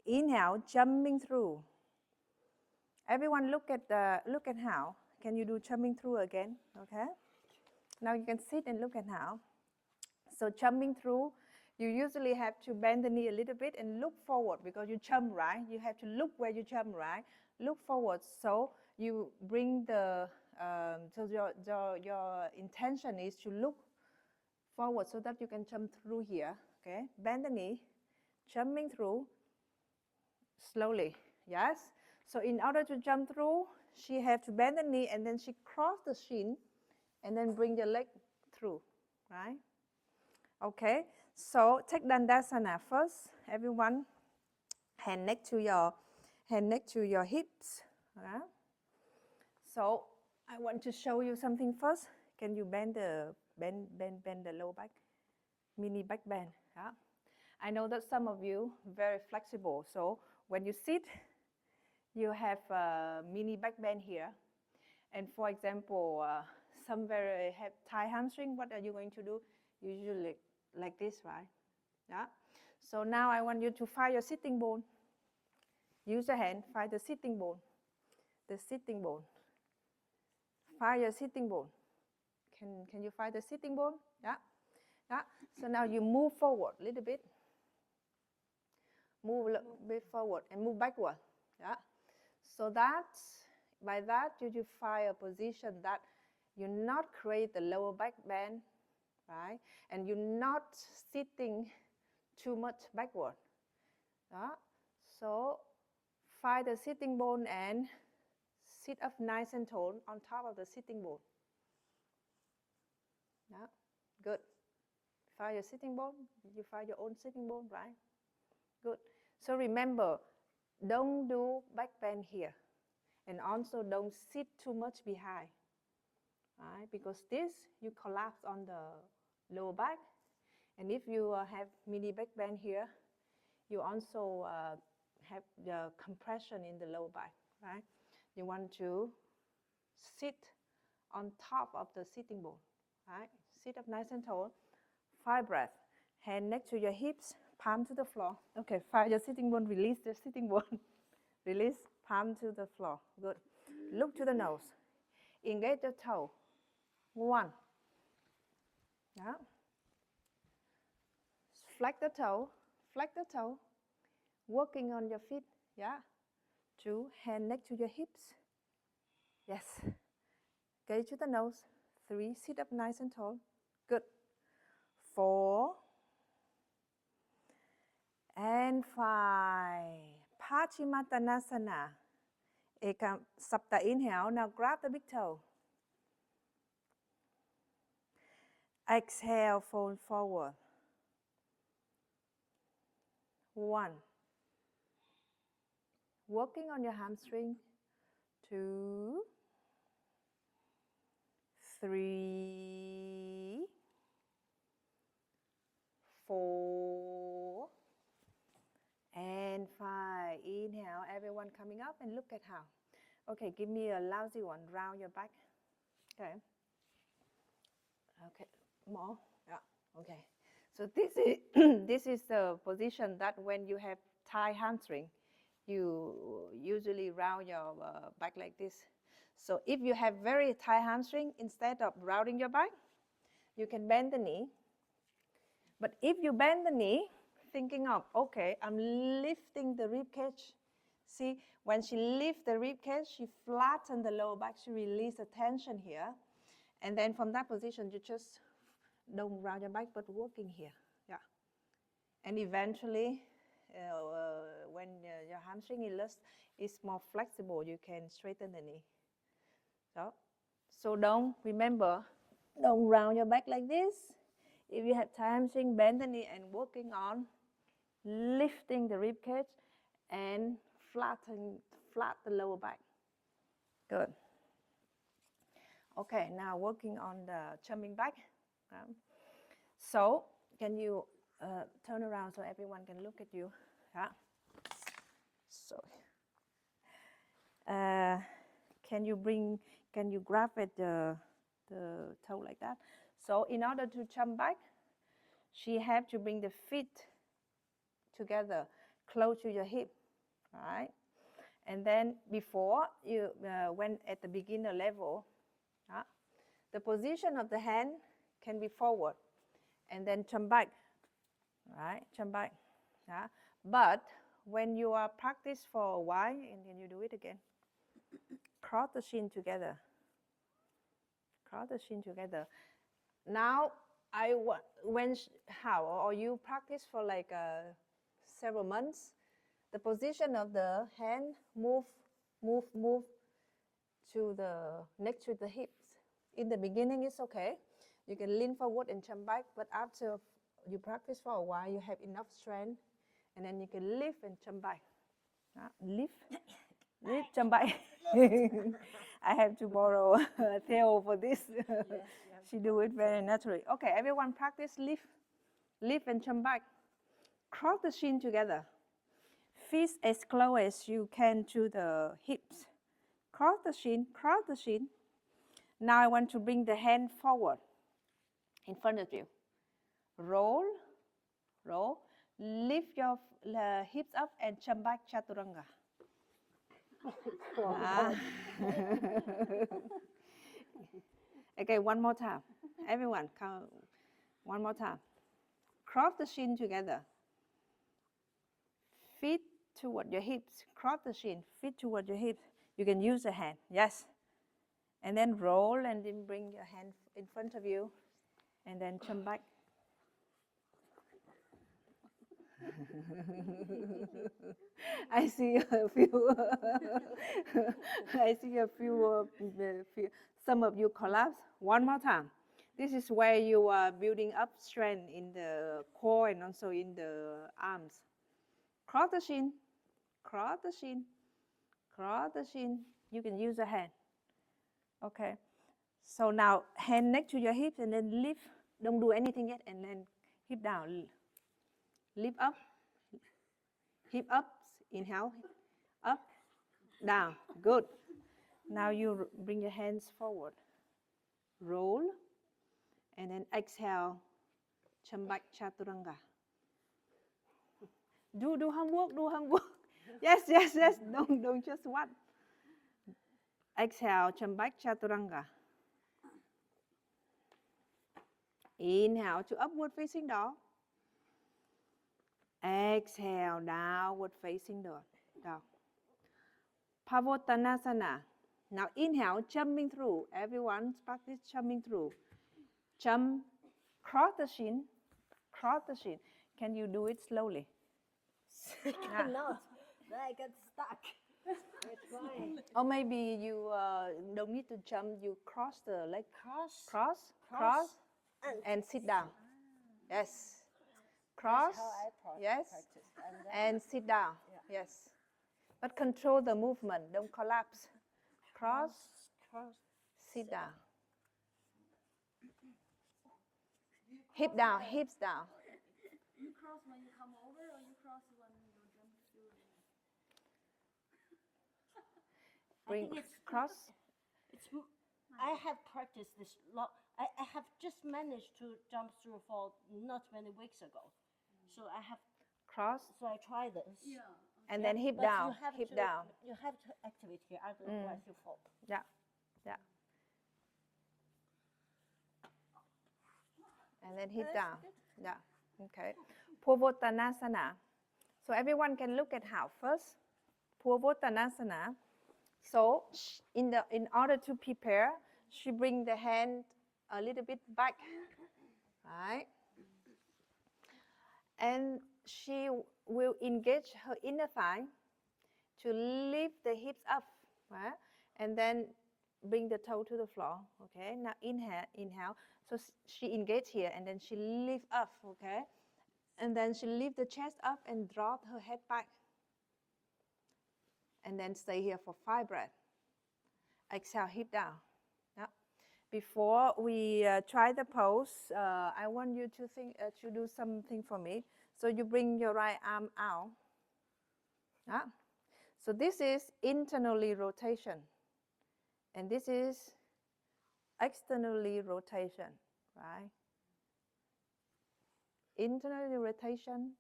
Inhale, jumping through. Everyone look at how. Can you do jumping through again? Okay. Now you can sit and look at how. So jumping through, you usually have to bend the knee a little bit and look forward because you jump, right? You have to look where you jump, right? Look forward. So you bring the, so your intention is to look forward so that you can jump through here. Okay. Bend the knee, jumping through slowly. Yes. So in order to jump through, she had to bend the knee and then she crossed the shin and then bring the leg through, right? Okay, so take Dandasana first. Everyone, hand next to your hips. Right? So I want to show you something first. Can you bend the lower back, mini back bend? Yeah. I know that some of you very flexible. So when you sit, you have a mini back bend here. And for example, some very have tight hamstring. What are you going to do? Usually like this, right? Yeah. So now I want you to find your sitting bone. Use your hand, find the sitting bone. The sitting bone. Find your sitting bone. Can you find the sitting bone? Yeah. Yeah. So now you move forward a little bit. Move a little bit forward and move backward. Yeah. So that by that you find a position that you not create the lower back bend, right? And you're not sitting too much backward. Đó. So find the sitting bone and sit up nice and tall on top of the sitting bone. Đó. Good. Find your sitting bone. You find your own sitting bone, right? Good. So remember, don't do back bend here. And also don't sit too much behind. Right? Because this, you collapse on the lower back. And if you have mini back bend here, you also have the compression in the lower back, right? You want to sit on top of the sitting bone, right? Sit up nice and tall. 5 breaths. Hand next to your hips, palm to the floor. Okay, find your sitting bone, release the sitting bone. Release, palm to the floor. Good. Look to the nose. Engage the toe. 1. Yeah. Flex the toe. Flex the toe. Working on your feet. Yeah. 2. Hand next to your hips. Yes. Gaze to the nose. 3. Sit up nice and tall. Good. 4. And 5. Paschimottanasana. Eka Sapta inhale. Now grab the big toe. Exhale, fold forward. 1. Working on your hamstring. 2. 3. 4. And 5. Inhale, everyone coming up and look at how. Okay, give me a lousy one. Round your back. Okay. Okay, more. Yeah. Okay. So this is this is the position that when you have tight hamstring, you usually round your back like this. So if you have very tight hamstring, instead of rounding your back, you can bend the knee. But if you bend the knee, thinking of, okay, I'm lifting the rib cage. See, when she lifts the rib cage, she flattens the lower back, she releases the tension here. And then from that position, you just don't round your back, but working here. Yeah. And eventually, when your hamstring is more flexible, you can straighten the knee. So don't round your back like this. If you have tight hamstring, bend the knee and working on lifting the rib cage and flat the lower back. Good. Okay, now working on the jumping back. So, can you turn around so everyone can look at you? Yeah. So, can you grab at the toe like that? So, in order to jump back, she have to bring the feet together, close to your hip, right? And then before you, when at the beginner level, the position of the hand can be forward, and then jump back, right? Jump back, yeah. But when you are practice for a while, and then you do it again, cross the shin together, cross the shin together. Now how or you practice for like several months, the position of the hand move to the next to the hips. In the beginning, it's okay. You can lean forward and jump back, but after you practice for a while, you have enough strength, and then you can lift and jump back. Lift, jump back. I have to borrow Theo for this. She do it very naturally. Okay, everyone practice lift and jump back. Cross the shin together. Feet as close as you can to the hips. Cross the shin, cross the shin. Now I want to bring the hand forward in front of you. Roll, roll. Lift your hips up and jump back chaturanga. Okay, one more time. Everyone, come. One more time. Cross the shin together. Feet toward your hips. Cross the shin. Feet toward your hips. You can use the hand. Yes. And then roll and then bring your hand in front of you. And then jump back. I see a few. I see a few. Some of you collapse. One more time. This is where you are building up strength in the core and also in the arms. Cross the shin, cross the shin, cross the shin. You can use the hand. Okay. So now hand next to your hips and then lift. Don't do anything yet, and then hip down. Lift up, hip up. Inhale, up, down. Good. Now you bring your hands forward. Roll, and then exhale. Jump back chaturanga. Do homework. Do homework. Yes. Don't just what. Exhale, jump back chaturanga. Inhale to upward facing dog. Exhale, downward facing dog. Pavottanasana. Now inhale, jumping through. Everyone practice jumping through. Jump, cross the shin, cross the shin. Can you do it slowly? I cannot. I get stuck. I try. Or maybe you don't need to jump. You cross the leg. Cross, and sit down. Yes. Cross. That's how I yes. practice. And sit down. Yeah. Yes. But control the movement. Don't collapse. Cross. Sit down. Hip down. Hips down. You cross when you come over, or you cross when you jump through? Bring cross. I have practiced this lot. I have just managed to jump through for not many weeks ago. So I have Cross. So I try this. Yeah. And then hip But down. Hip down. You have to activate here, otherwise you fall. Yeah. And then hip down. Yeah. Okay. Purvottanasana. So everyone can look at how first. Purvottanasana. So in order to prepare, she bring the hand a little bit back, right? And she will engage her inner thigh to lift the hips up, right? And then bring the toe to the floor, okay? Now inhale. So she engage here and then she lift up, okay? And then she lift the chest up and drop her head back. And then stay here for 5 breaths. Exhale, hip down. Yeah. Before we try the pose, I want you to think to do something for me. So you bring your right arm out. Yeah. So this is internally rotation, and this is externally rotation, right? Internally rotation,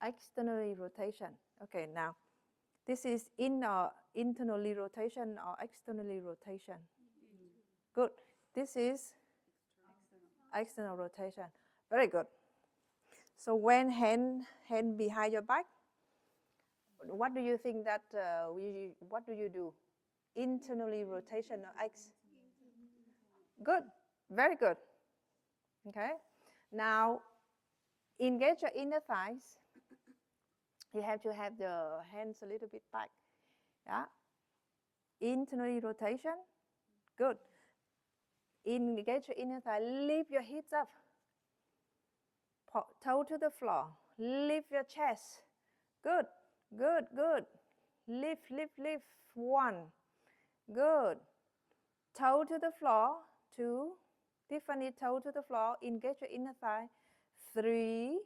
externally rotation. Okay, now this is internally rotation or externally rotation? Good. This is external rotation. Very good. So when hand behind your back, what do you think that what do you do? Internally rotation or X? Good. Very good. Okay. Now engage your inner thighs. You have to have the hands a little bit back. Yeah. Internally rotation. Good. Engage your inner thigh. Lift your hips up. Toe to the floor. Lift your chest. Good. Good. Good. Lift, lift, lift. 1. Good. Toe to the floor. 2. Tiffany, toe to the floor. Engage your inner thigh. 3.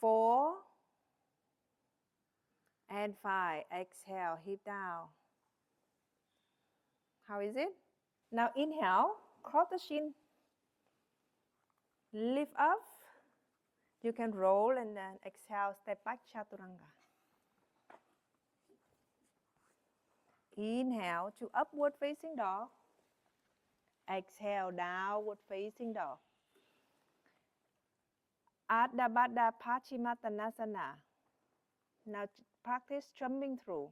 4. And 5. Exhale, hip down. How is it? Now inhale, cross the shin. Lift up. You can roll and then exhale, step back, chaturanga. Inhale to upward facing dog. Exhale, downward facing dog. Ardha Baddha Paschimottanasana. Now practice jumping through.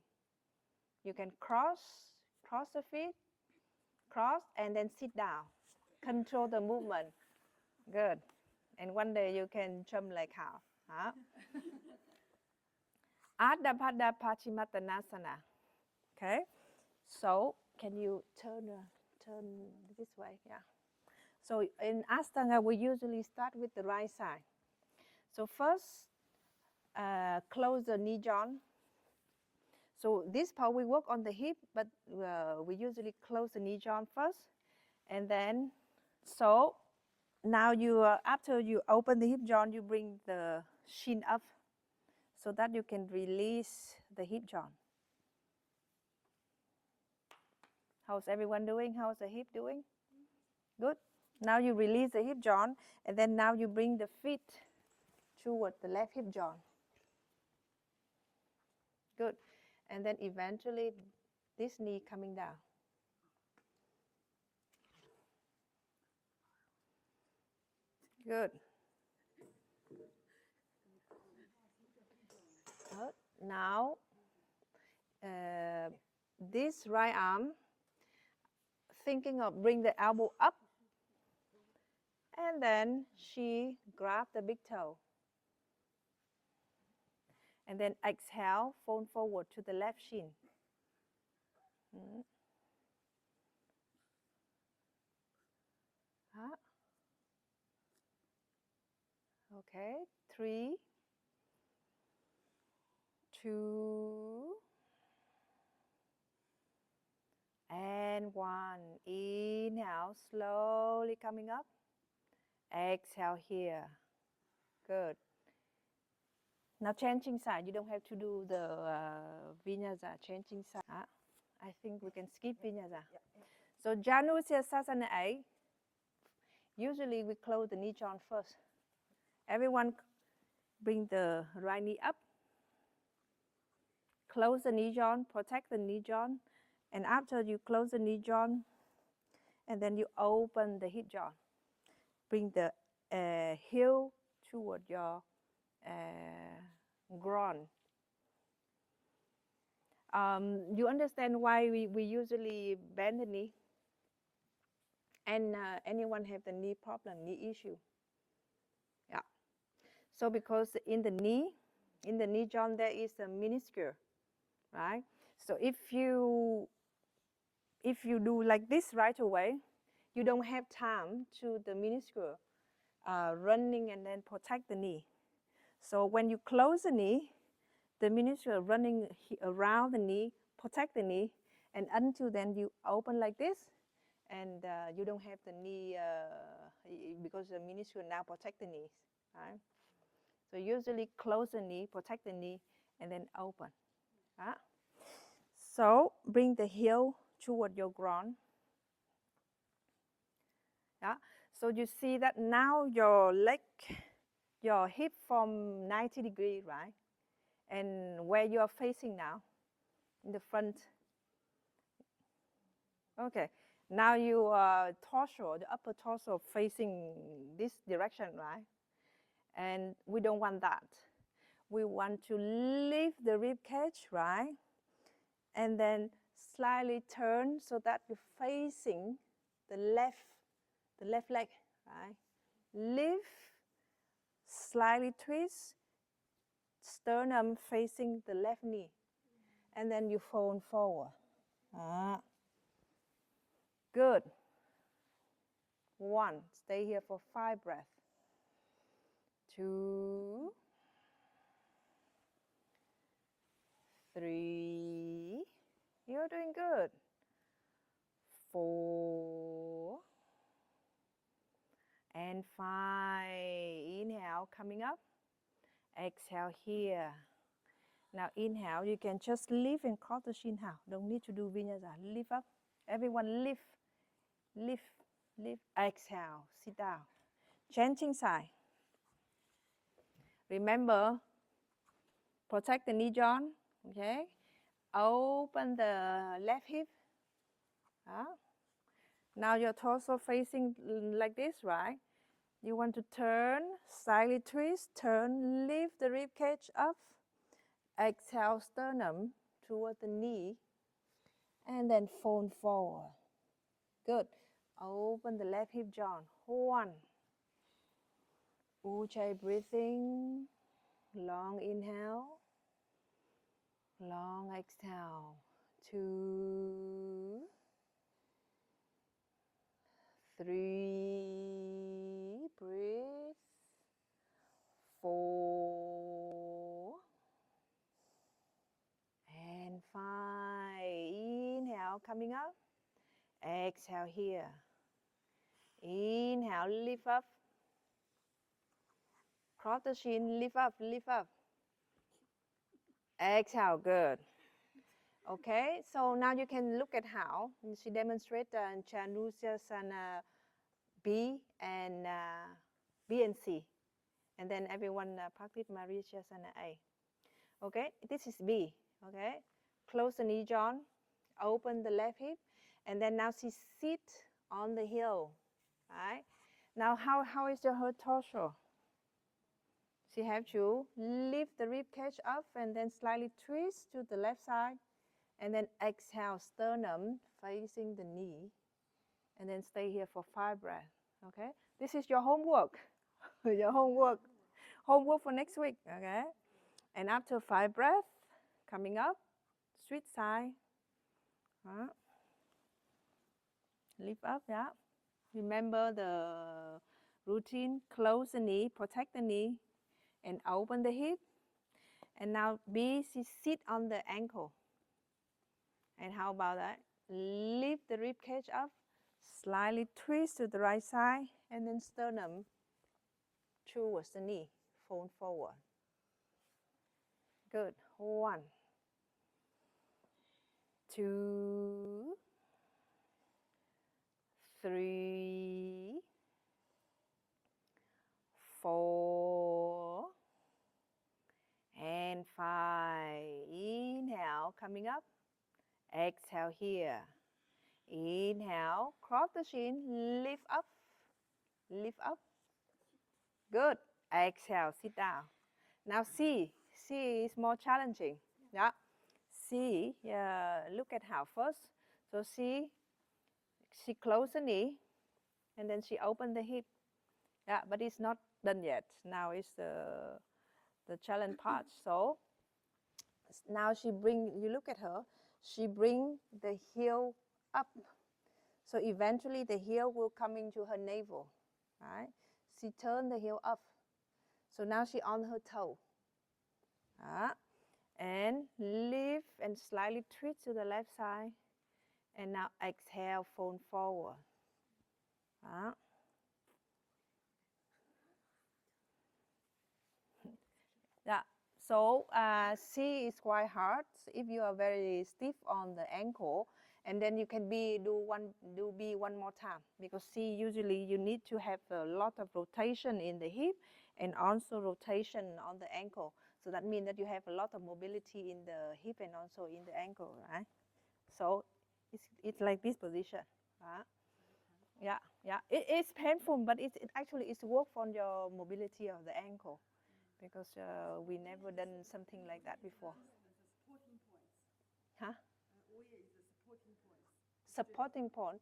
You can cross the feet, cross, and then sit down. Control the movement. Good. And one day you can jump like how? Huh? Ardha Baddha Paschimottanasana. Okay. So can you turn this way? Yeah. So in Ashtanga, we usually start with the right side. So first, close the knee joint. So this part we work on the hip, but we usually close the knee joint first, and then so now you after you open the hip joint, you bring the shin up, so that you can release the hip joint. How's everyone doing? How's the hip doing? Good. Now you release the hip joint, and then now you bring the feet toward the left hip joint. Good. And then eventually this knee coming down. Good. Good. Now this right arm, thinking of bring the elbow up, and then she grab the big toe. And then exhale, fold forward to the left shin. Okay, 3, 2, and 1. Inhale, slowly coming up. Exhale here. Good. Now changing side. You don't have to do the vinyasa, changing side. I think we can skip vinyasa. So Janu Sirsasana 8. Usually we close the knee joint first. Everyone bring the right knee up. Close the knee joint, protect the knee joint. And after you close the knee joint, and then you open the hip joint. Bring the heel toward your groin. You understand why we usually bend the knee? And anyone have the knee problem, knee issue? Yeah. So because in the knee joint there is a meniscus, right? So if you do like this right away, you don't have time to the meniscus running and then protect the knee. So when you close the knee, the meniscus running around the knee, protect the knee, And until then, you open like this, and you don't have the knee because the mini skirt now protect the knees, right? So usually close the knee, protect the knee, and then open. So bring the heel toward your groin. Yeah. So you see that now your leg, your hip form 90 degrees, right? And where you are facing now, in the front. Okay. Now your torso, the upper torso facing this direction, right? And we don't want that. We want to lift the rib cage, right? And then slightly turn so that you're facing the left leg, right? Lift, slightly twist, sternum facing the left knee, and then you fold forward. Good. 1, stay here for 5 breaths. 2, 3, you're doing good. 4 and 5. Inhale, coming up. Exhale here. Now inhale, you can just lift and cross the shin out. Don't need to do vinyasa. Lift up. Everyone lift, lift, lift. Exhale, sit down. Changing side. Remember, protect the knee joint, okay? Open the left hip. Now your torso facing like this, right? You want to turn, slightly twist, turn, lift the rib cage up. Exhale, sternum toward the knee, and then fold forward. Good. Open the left hip joint. 1. Ujjayi breathing. Long inhale. Long exhale. 2, 3. Breathe. 4 and 5. Inhale, coming up. Exhale here. Inhale, lift up. Cross the shin, lift up, lift up. Exhale, good. Okay, so now you can look at how she demonstrated Chanusasana B and B and C. And then everyone practice Marishasana A. Okay, this is B. Okay, close the knee joint, open the left hip, and then now she sits on the heel. Right? Now how is her torso? She have to lift the rib cage up and then slightly twist to the left side, and then exhale, sternum facing the knee, and then stay here for 5 breaths. Okay, this is your homework. Your homework for next week. Okay, and after 5 breaths, coming up, switch side. Lift up, yeah. Remember the routine. Close the knee, protect the knee, and open the hip. And now B, she sit on the ankle. And how about that? Lift the rib cage up, slightly twist to the right side, and then sternum towards the knee, fold forward. Good. 1, 2, 3, 4, and 5. Inhale, coming up. Exhale here. Inhale, cross the shin, lift up, lift up. Good. Exhale, sit down. Now C is more challenging. Yeah. C, look at how first. So she closed the knee, and then she opened the hip. Yeah, but it's not done yet. Now is the challenge part. So now you look at her, she bring the heel up. So eventually the heel will come into her navel, right? She turned the heel up. So now she on her toe. And lift and slightly twist to the left side, And now exhale, fold forward. Đó. Yeah. So C is quite hard if you are very stiff on the ankle, and then you can do B one more time, because C usually you need to have a lot of rotation in the hip and also rotation on the ankle. So that means that you have a lot of mobility in the hip and also in the ankle, right? So it's like this position. Right? Yeah, yeah. It's painful, but it actually it's work on your mobility of the ankle, because we never done something like that before. Huh? Supporting point.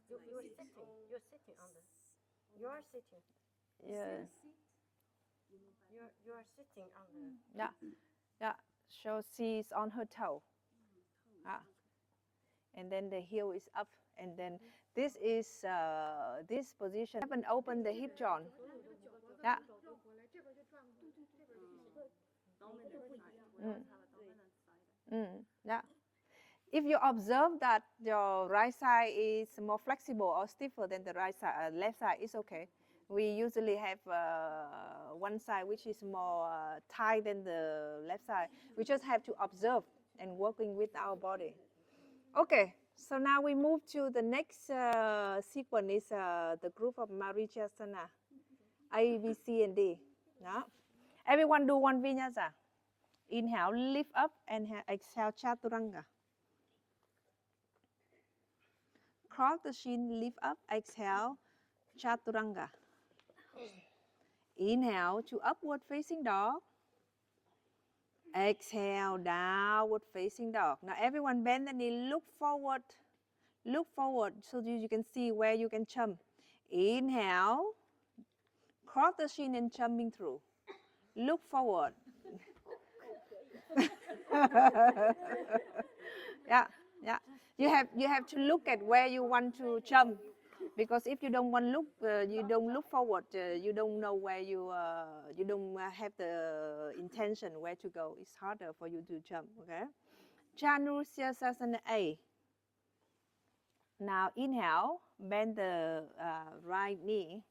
You're sitting on the. You are sitting. Yeah. You are sitting on the. Yeah, yeah. So she's on her toe. And then the heel is up, and then this is this position. Haven't opened the hip joint. Yeah. Yeah. If you observe that your right side is more flexible or stiffer than the right side, left side is okay. We usually have one side which is more tight than the left side. We just have to observe and working with our body. Okay, so now we move to the next sequence is the group of Marichyasana, A, B, C, and D. Đó. Everyone do one vinyasa. Inhale, lift up, and exhale, chaturanga. Cross the shin, lift up, exhale, chaturanga. Inhale to upward facing dog. Exhale, downward facing dog. Now everyone bend the knee, look forward so you can see where you can jump. Inhale, cross the shin and jumping through. Look forward. Yeah, yeah. You have to look at where you want to jump, because if you don't want look, you don't look forward. You don't know where you don't have the intention where to go. It's harder for you to jump. Okay. Chanuryasana A. Now inhale, bend the right knee,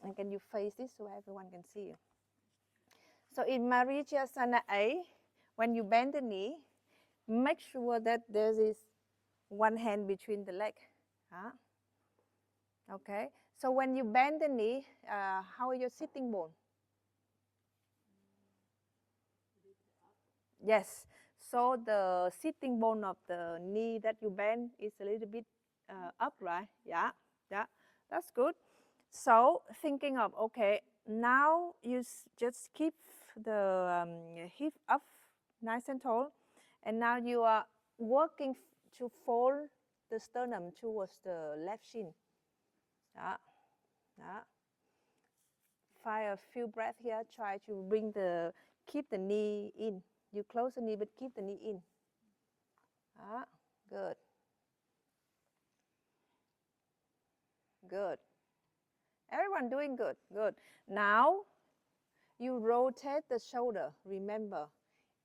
and can you face this so everyone can see you? So in Marichyasana A, when you bend the knee, make sure that there is one hand between the leg. Okay. So when you bend the knee, how are your sitting bone? Yes. So the sitting bone of the knee that you bend is a little bit up, right? Yeah. Yeah. That's good. So thinking of, okay, now you just keep the hip up nice and tall, and now you are working to fold the sternum towards the left shin. Yeah. Yeah. Find a few breaths here. Try to keep the knee in. You close the knee, but keep the knee in. Good. Good. Everyone doing good. Good. Now, you rotate the shoulder. Remember,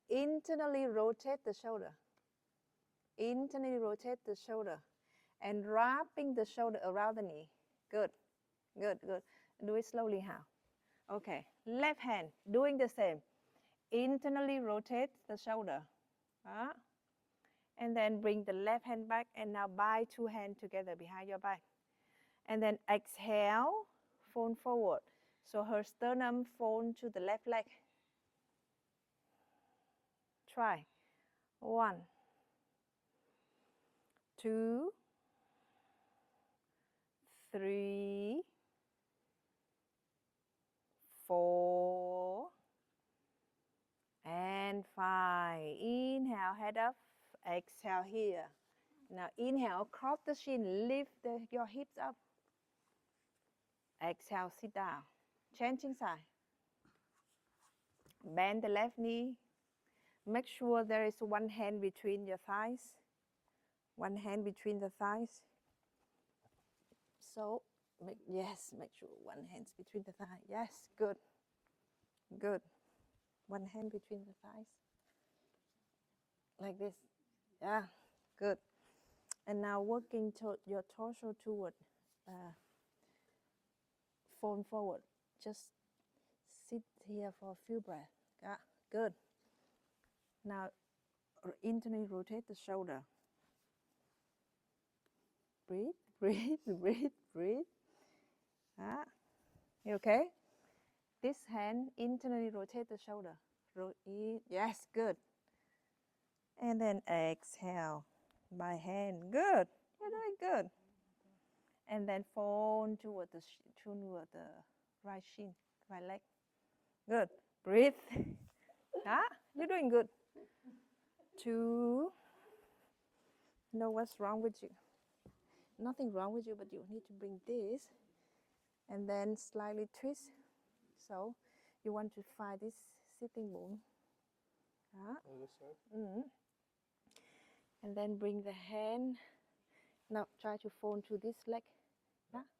internally rotate the shoulder. Internally rotate the shoulder. And wrapping the shoulder around the knee. Good. Good, good. Do it slowly now. Okay. Left hand, doing the same. Internally rotate the shoulder. And then bring the left hand back, and now bind two hands together behind your back. And then exhale, fold forward. So her sternum fold to the left leg. Try. 1, 2, 3, 4, and 5. Inhale, head up. Exhale here. Now inhale, crop the shin, lift your hips up. Exhale, sit down. Changing side. Bend the left knee. Make sure there is one hand between your thighs. One hand between the thighs. So, make sure one hand's between the thighs. Yes, good. Good. One hand between the thighs. Like this. Yeah, Good. And now working your torso toward, fold forward. Just sit here for a few breaths. Yeah, good. Now internally rotate the shoulder. Breathe, breathe, breathe, breathe. Ah, you okay? This hand internally rotate the shoulder. Yes, good. And then exhale by hand. Good. You're doing good. And then fold toward the right shin, right leg. Good. Breathe. You're doing good. 2. Know what's wrong with you? Nothing wrong with you, but you need to bring this and then slightly twist. So you want to find this sitting bone. And then bring the hand. Now try to fold to this leg.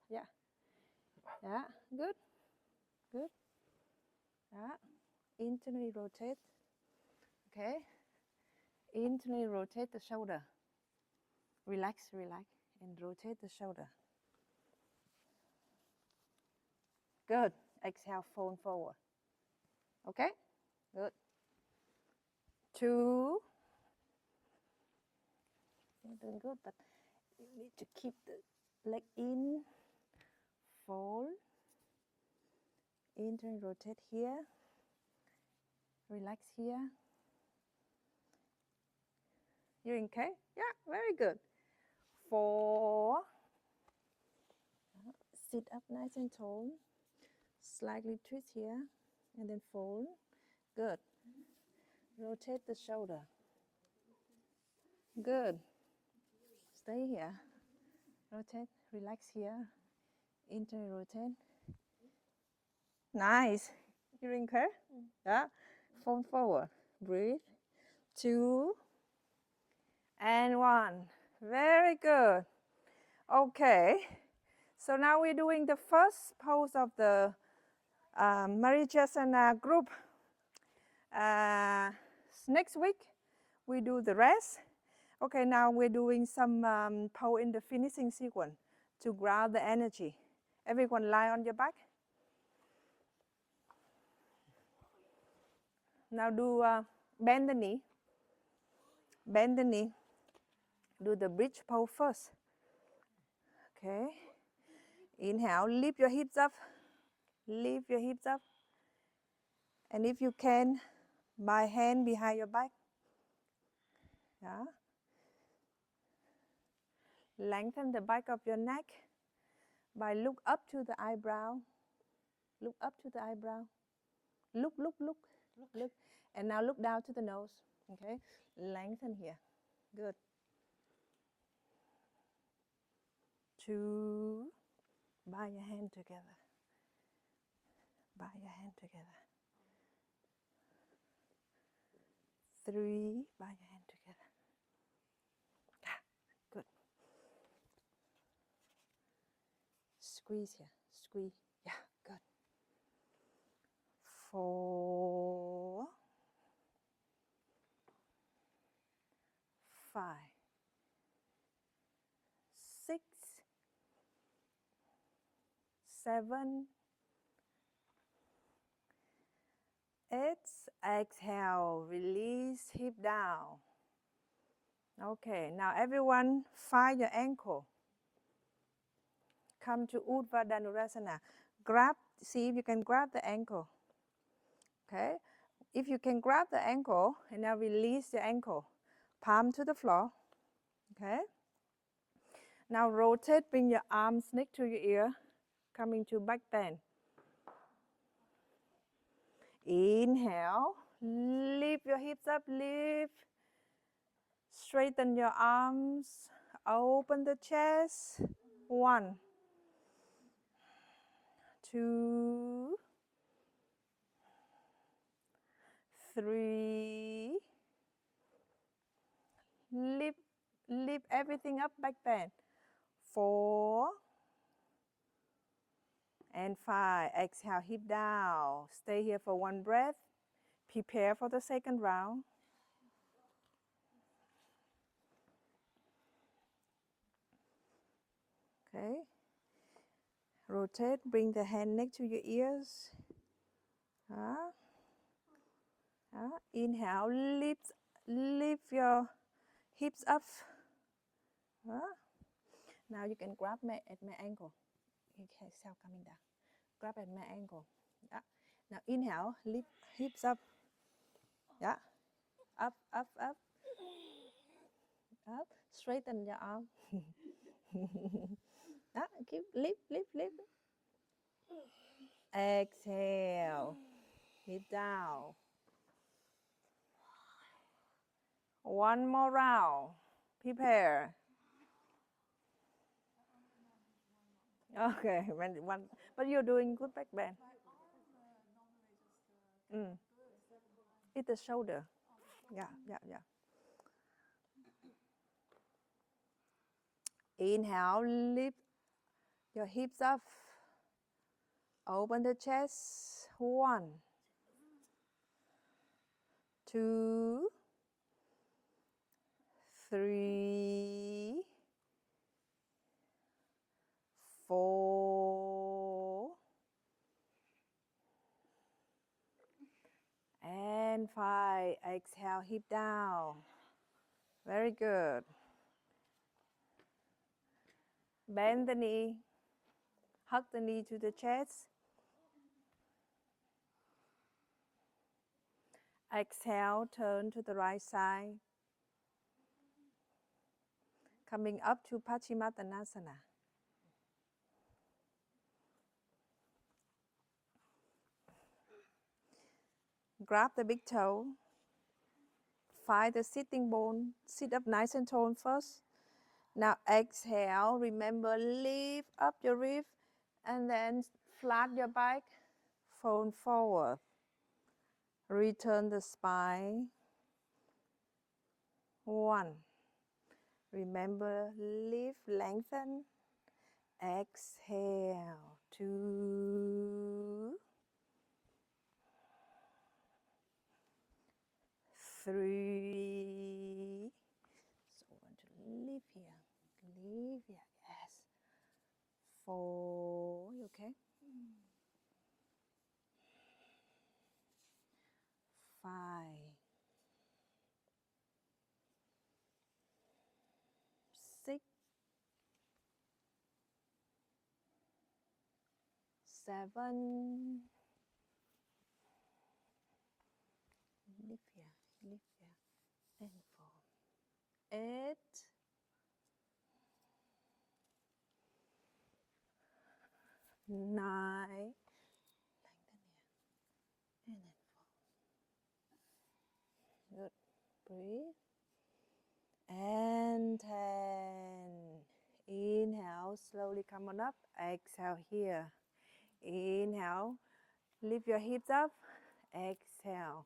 Yeah, good. Good. Internally rotate. Okay. Internally rotate the shoulder. Relax, relax, and rotate the shoulder. Good. Exhale, fold forward. Okay? Good. 2. You're doing good, but you need to keep the leg in. Fold. Internally rotate here. Relax here. You're okay? Yeah, very good. 4. Sit up nice and tall. Slightly twist here and then fold. Good. Rotate the shoulder. Good. Stay here. Rotate. Relax here. Internally rotate. Nice. You're okay? Yeah. Fold forward. Breathe. 2 and 1. Very good. Okay. So now we're doing the first pose of the Marichyasana group. Next week we do the rest. Okay, now we're doing some pose in the finishing sequence to ground the energy. Everyone lie on your back. Now do bend the knee. Bend the knee. Do the bridge pose first. Okay. Inhale, lift your hips up. Lift your hips up. And if you can, by hand behind your back. Yeah. Lengthen the back of your neck by look up to the eyebrow. Look up to the eyebrow. Look. And now look down to the nose. Okay. Lengthen here. Good. 2. Bind your hand together. Bind your hand together. 3. Bind your hand together. Good. Squeeze here. Squeeze. Yeah, good. 4. 5. 6. 7. 8. Exhale, release, hip down. Okay, now everyone find your ankle. Come to Urdhva Dhanurasana. Grab, see if you can grab the ankle. Okay, if you can grab the ankle, and now release the ankle. Palm to the floor. Okay. Now rotate, bring your arms next to your ear, coming to back bend. Inhale, lift your hips up, lift. Straighten your arms, open the chest. 1, 2, 3. Lift everything up, back bend. 4 and 5. Exhale, hip down. Stay here for 1 breath. Prepare for the second round. Okay. Rotate, bring the hand next to your ears. Inhale, lift your hips up. Now you can grab me at my ankle. Exhale, coming down. Grab at my ankle. Yeah. Now inhale, lift hips up. Yeah. Up, up, up. Up. Straighten your arm. Keep lift. Exhale. Hip down. One more round. Prepare. Okay, but you're doing good back bend. It's the shoulder. Yeah. Inhale, lift your hips up. Open the chest. 1, 2, 3, 4, and 5. Exhale, hip down. Very good. Bend the knee. Hug the knee to the chest. Exhale, turn to the right side. Coming up to Paschimottanasana. Grab the big toe. Find the sitting bone. Sit up nice and tall first. Now exhale. Remember, lift up your rib and then flat your back. Fold forward. Return the spine. 1. Remember, lift, lengthen. Exhale. 2, 3. So I want to lift here. Lift here. Yes. 4. You okay? 5. 6. 7. Lift here. And 4. 8. 9. Lengthen here. And then 4. Good. Breathe. And 10. Inhale, slowly come on up. Exhale here. Inhale, lift your hips up. Exhale.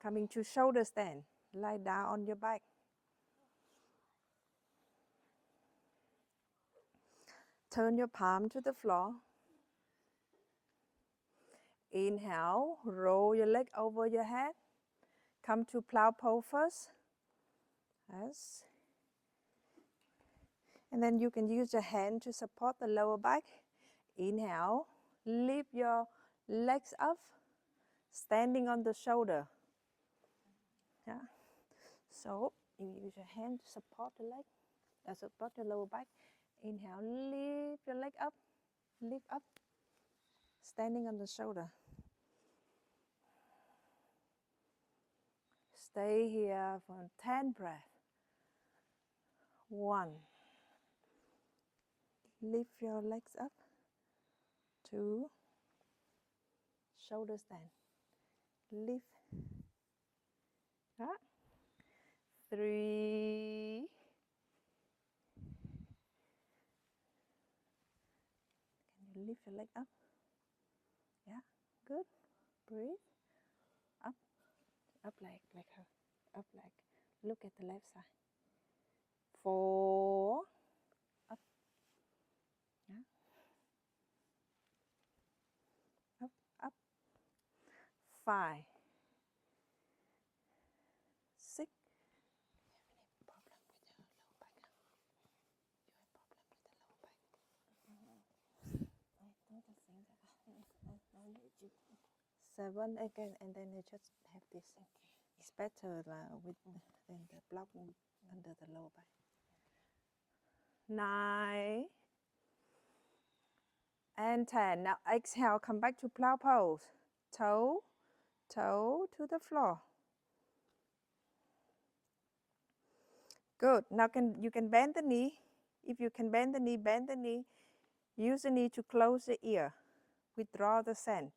Coming to shoulder stand. Lie down on your back. Turn your palm to the floor. Inhale, roll your leg over your head. Come to plow pose first. Yes. And then you can use your hand to support the lower back. Inhale, lift your legs up, standing on the shoulder. Yeah. So you use your hand to support the leg, support the lower back. Inhale, lift your leg up, lift up, standing on the shoulder. Stay here for 10 breaths. 1. Lift your legs up. 2. Shoulder stand. Lift. 3. Can you lift your leg up? Yeah, good. Breathe. Up like her. Up like. Look at the left side. 4. Up. Yeah. Up. 5. 6. Problem with your lower back. 7 again, and then you just have this. It's better with than the block under the lower back. 9 and 10. Now exhale, come back to plow pose. Toe to the floor. Good. Now you can bend the knee. If you can bend the knee, bend the knee. Use the knee to close the ear. Withdraw the sand.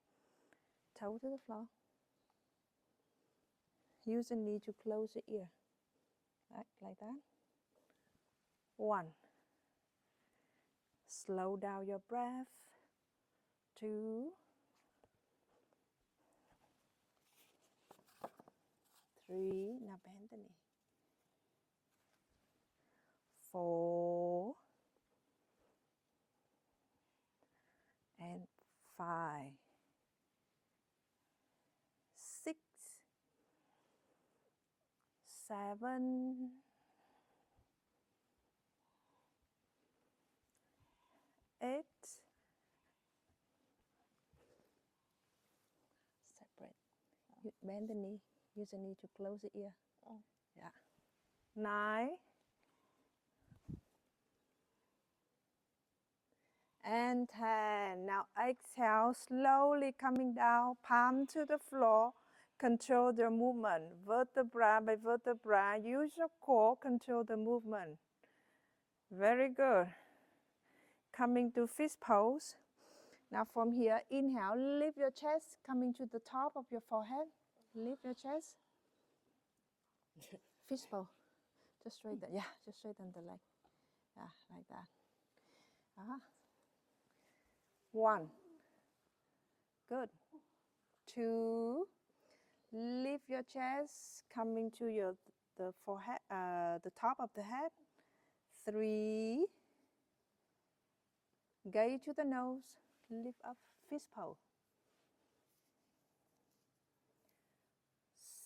Toe to the floor. Use the knee to close the ear. Right, like that. 1. Slow down your breath. 2. 3. Now bend the knee. 4. And 5. 6. 7. 8. Separate. You bend the knee. Use the knee to close the ear. Yeah. 9. And 10. Now exhale, slowly coming down, palm to the floor. Control the movement, vertebra by vertebra. Use your core, control the movement. Very good. Coming to fist pose. Now from here, inhale, lift your chest, coming to the top of your forehead. Lift your chest. Fist pose. Just straighten, yeah, just straighten the leg. Yeah, like that. 1. Good. 2. Lift your chest, coming to the forehead, the top of the head. 3. Gaze to the nose. Lift up, fist pose.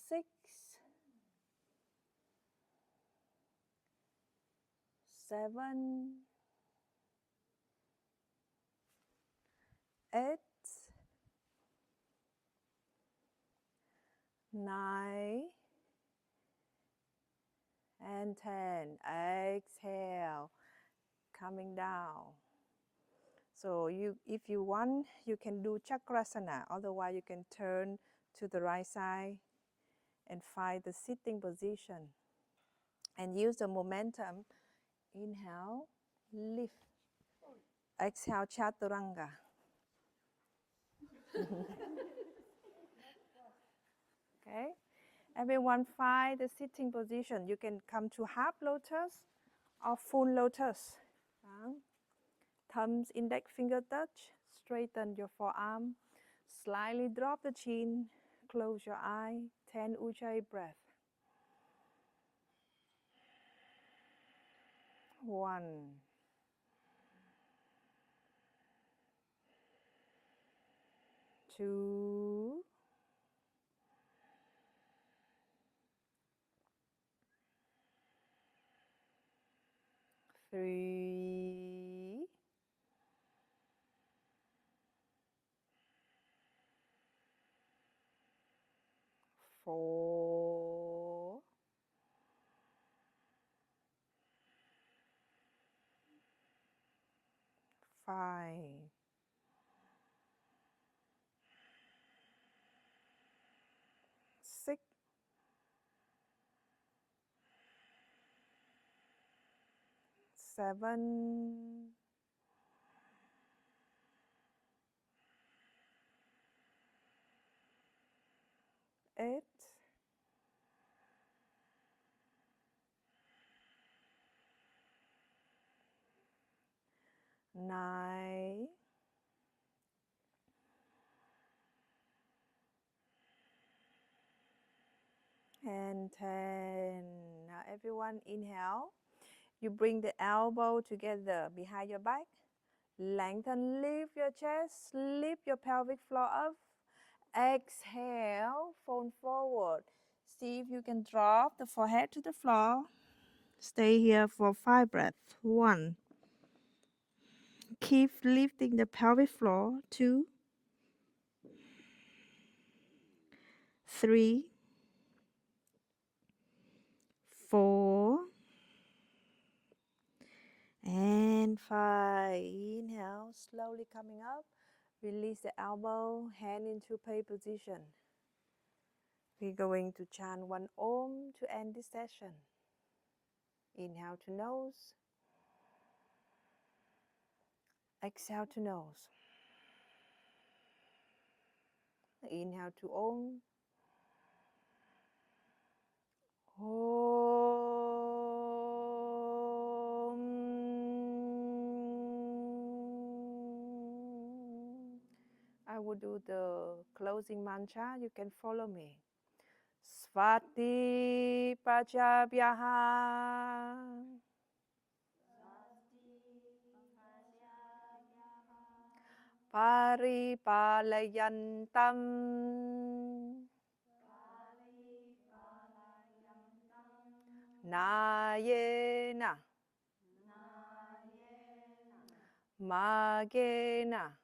6. 7. 8. 9 and 10. Exhale, coming down. So if you want, you can do chakrasana. Otherwise, you can turn to the right side and find the sitting position. And use the momentum. Inhale, lift. Exhale, chaturanga. Okay. Everyone find the sitting position. You can come to half lotus or full lotus. Thumbs, index finger touch. Straighten your forearm. Slightly drop the chin. Close your eye. 10 Ujjayi breath. 1. 2. 3. 4. 5. 6. 7. 8. 9. And 10. Now everyone inhale. You bring the elbow together behind your back. Lengthen, lift your chest, lift your pelvic floor up. Exhale, fold forward. See if you can drop the forehead to the floor. Stay here for 5 breaths. 1. Keep lifting the pelvic floor. 2. 3, 4, and 5. Inhale, slowly coming up. Release the elbow, hand into pay position. We're going to chant one Om to end this session. Inhale to nose. Exhale to nose. Inhale to Om. Om. I will do the closing mantra. You can follow me. Svati Pachabhyaha Paripalayantam Nayena Magena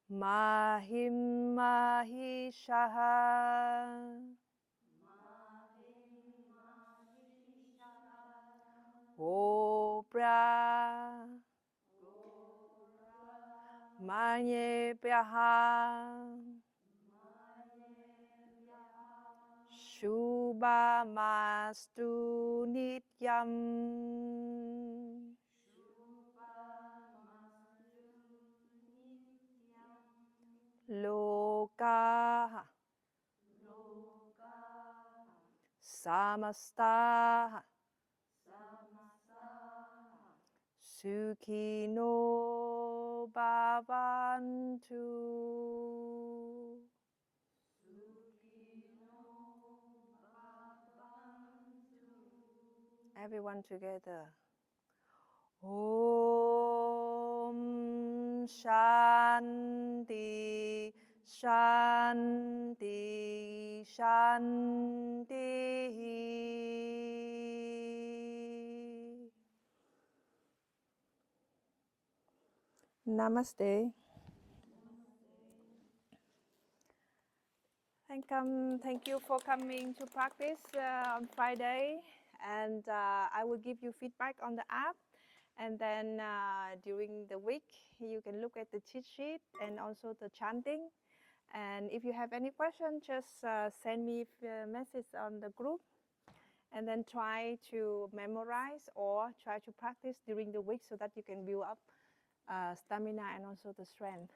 Mahim Mahishaha Obra Manyebhyaha Shubhamastu Nityam Lokaha Samastaha Sukhino Bhavantu. Everyone together. Om Shanti Shanti Shanti. Namaste. Thank you for coming to practice on Friday, and I will give you feedback on the app, and then during the week you can look at the cheat sheet and also the chanting. And if you have any question, just send me a message on the group, and then try to memorize or try to practice during the week so that you can build up stamina and also the strength.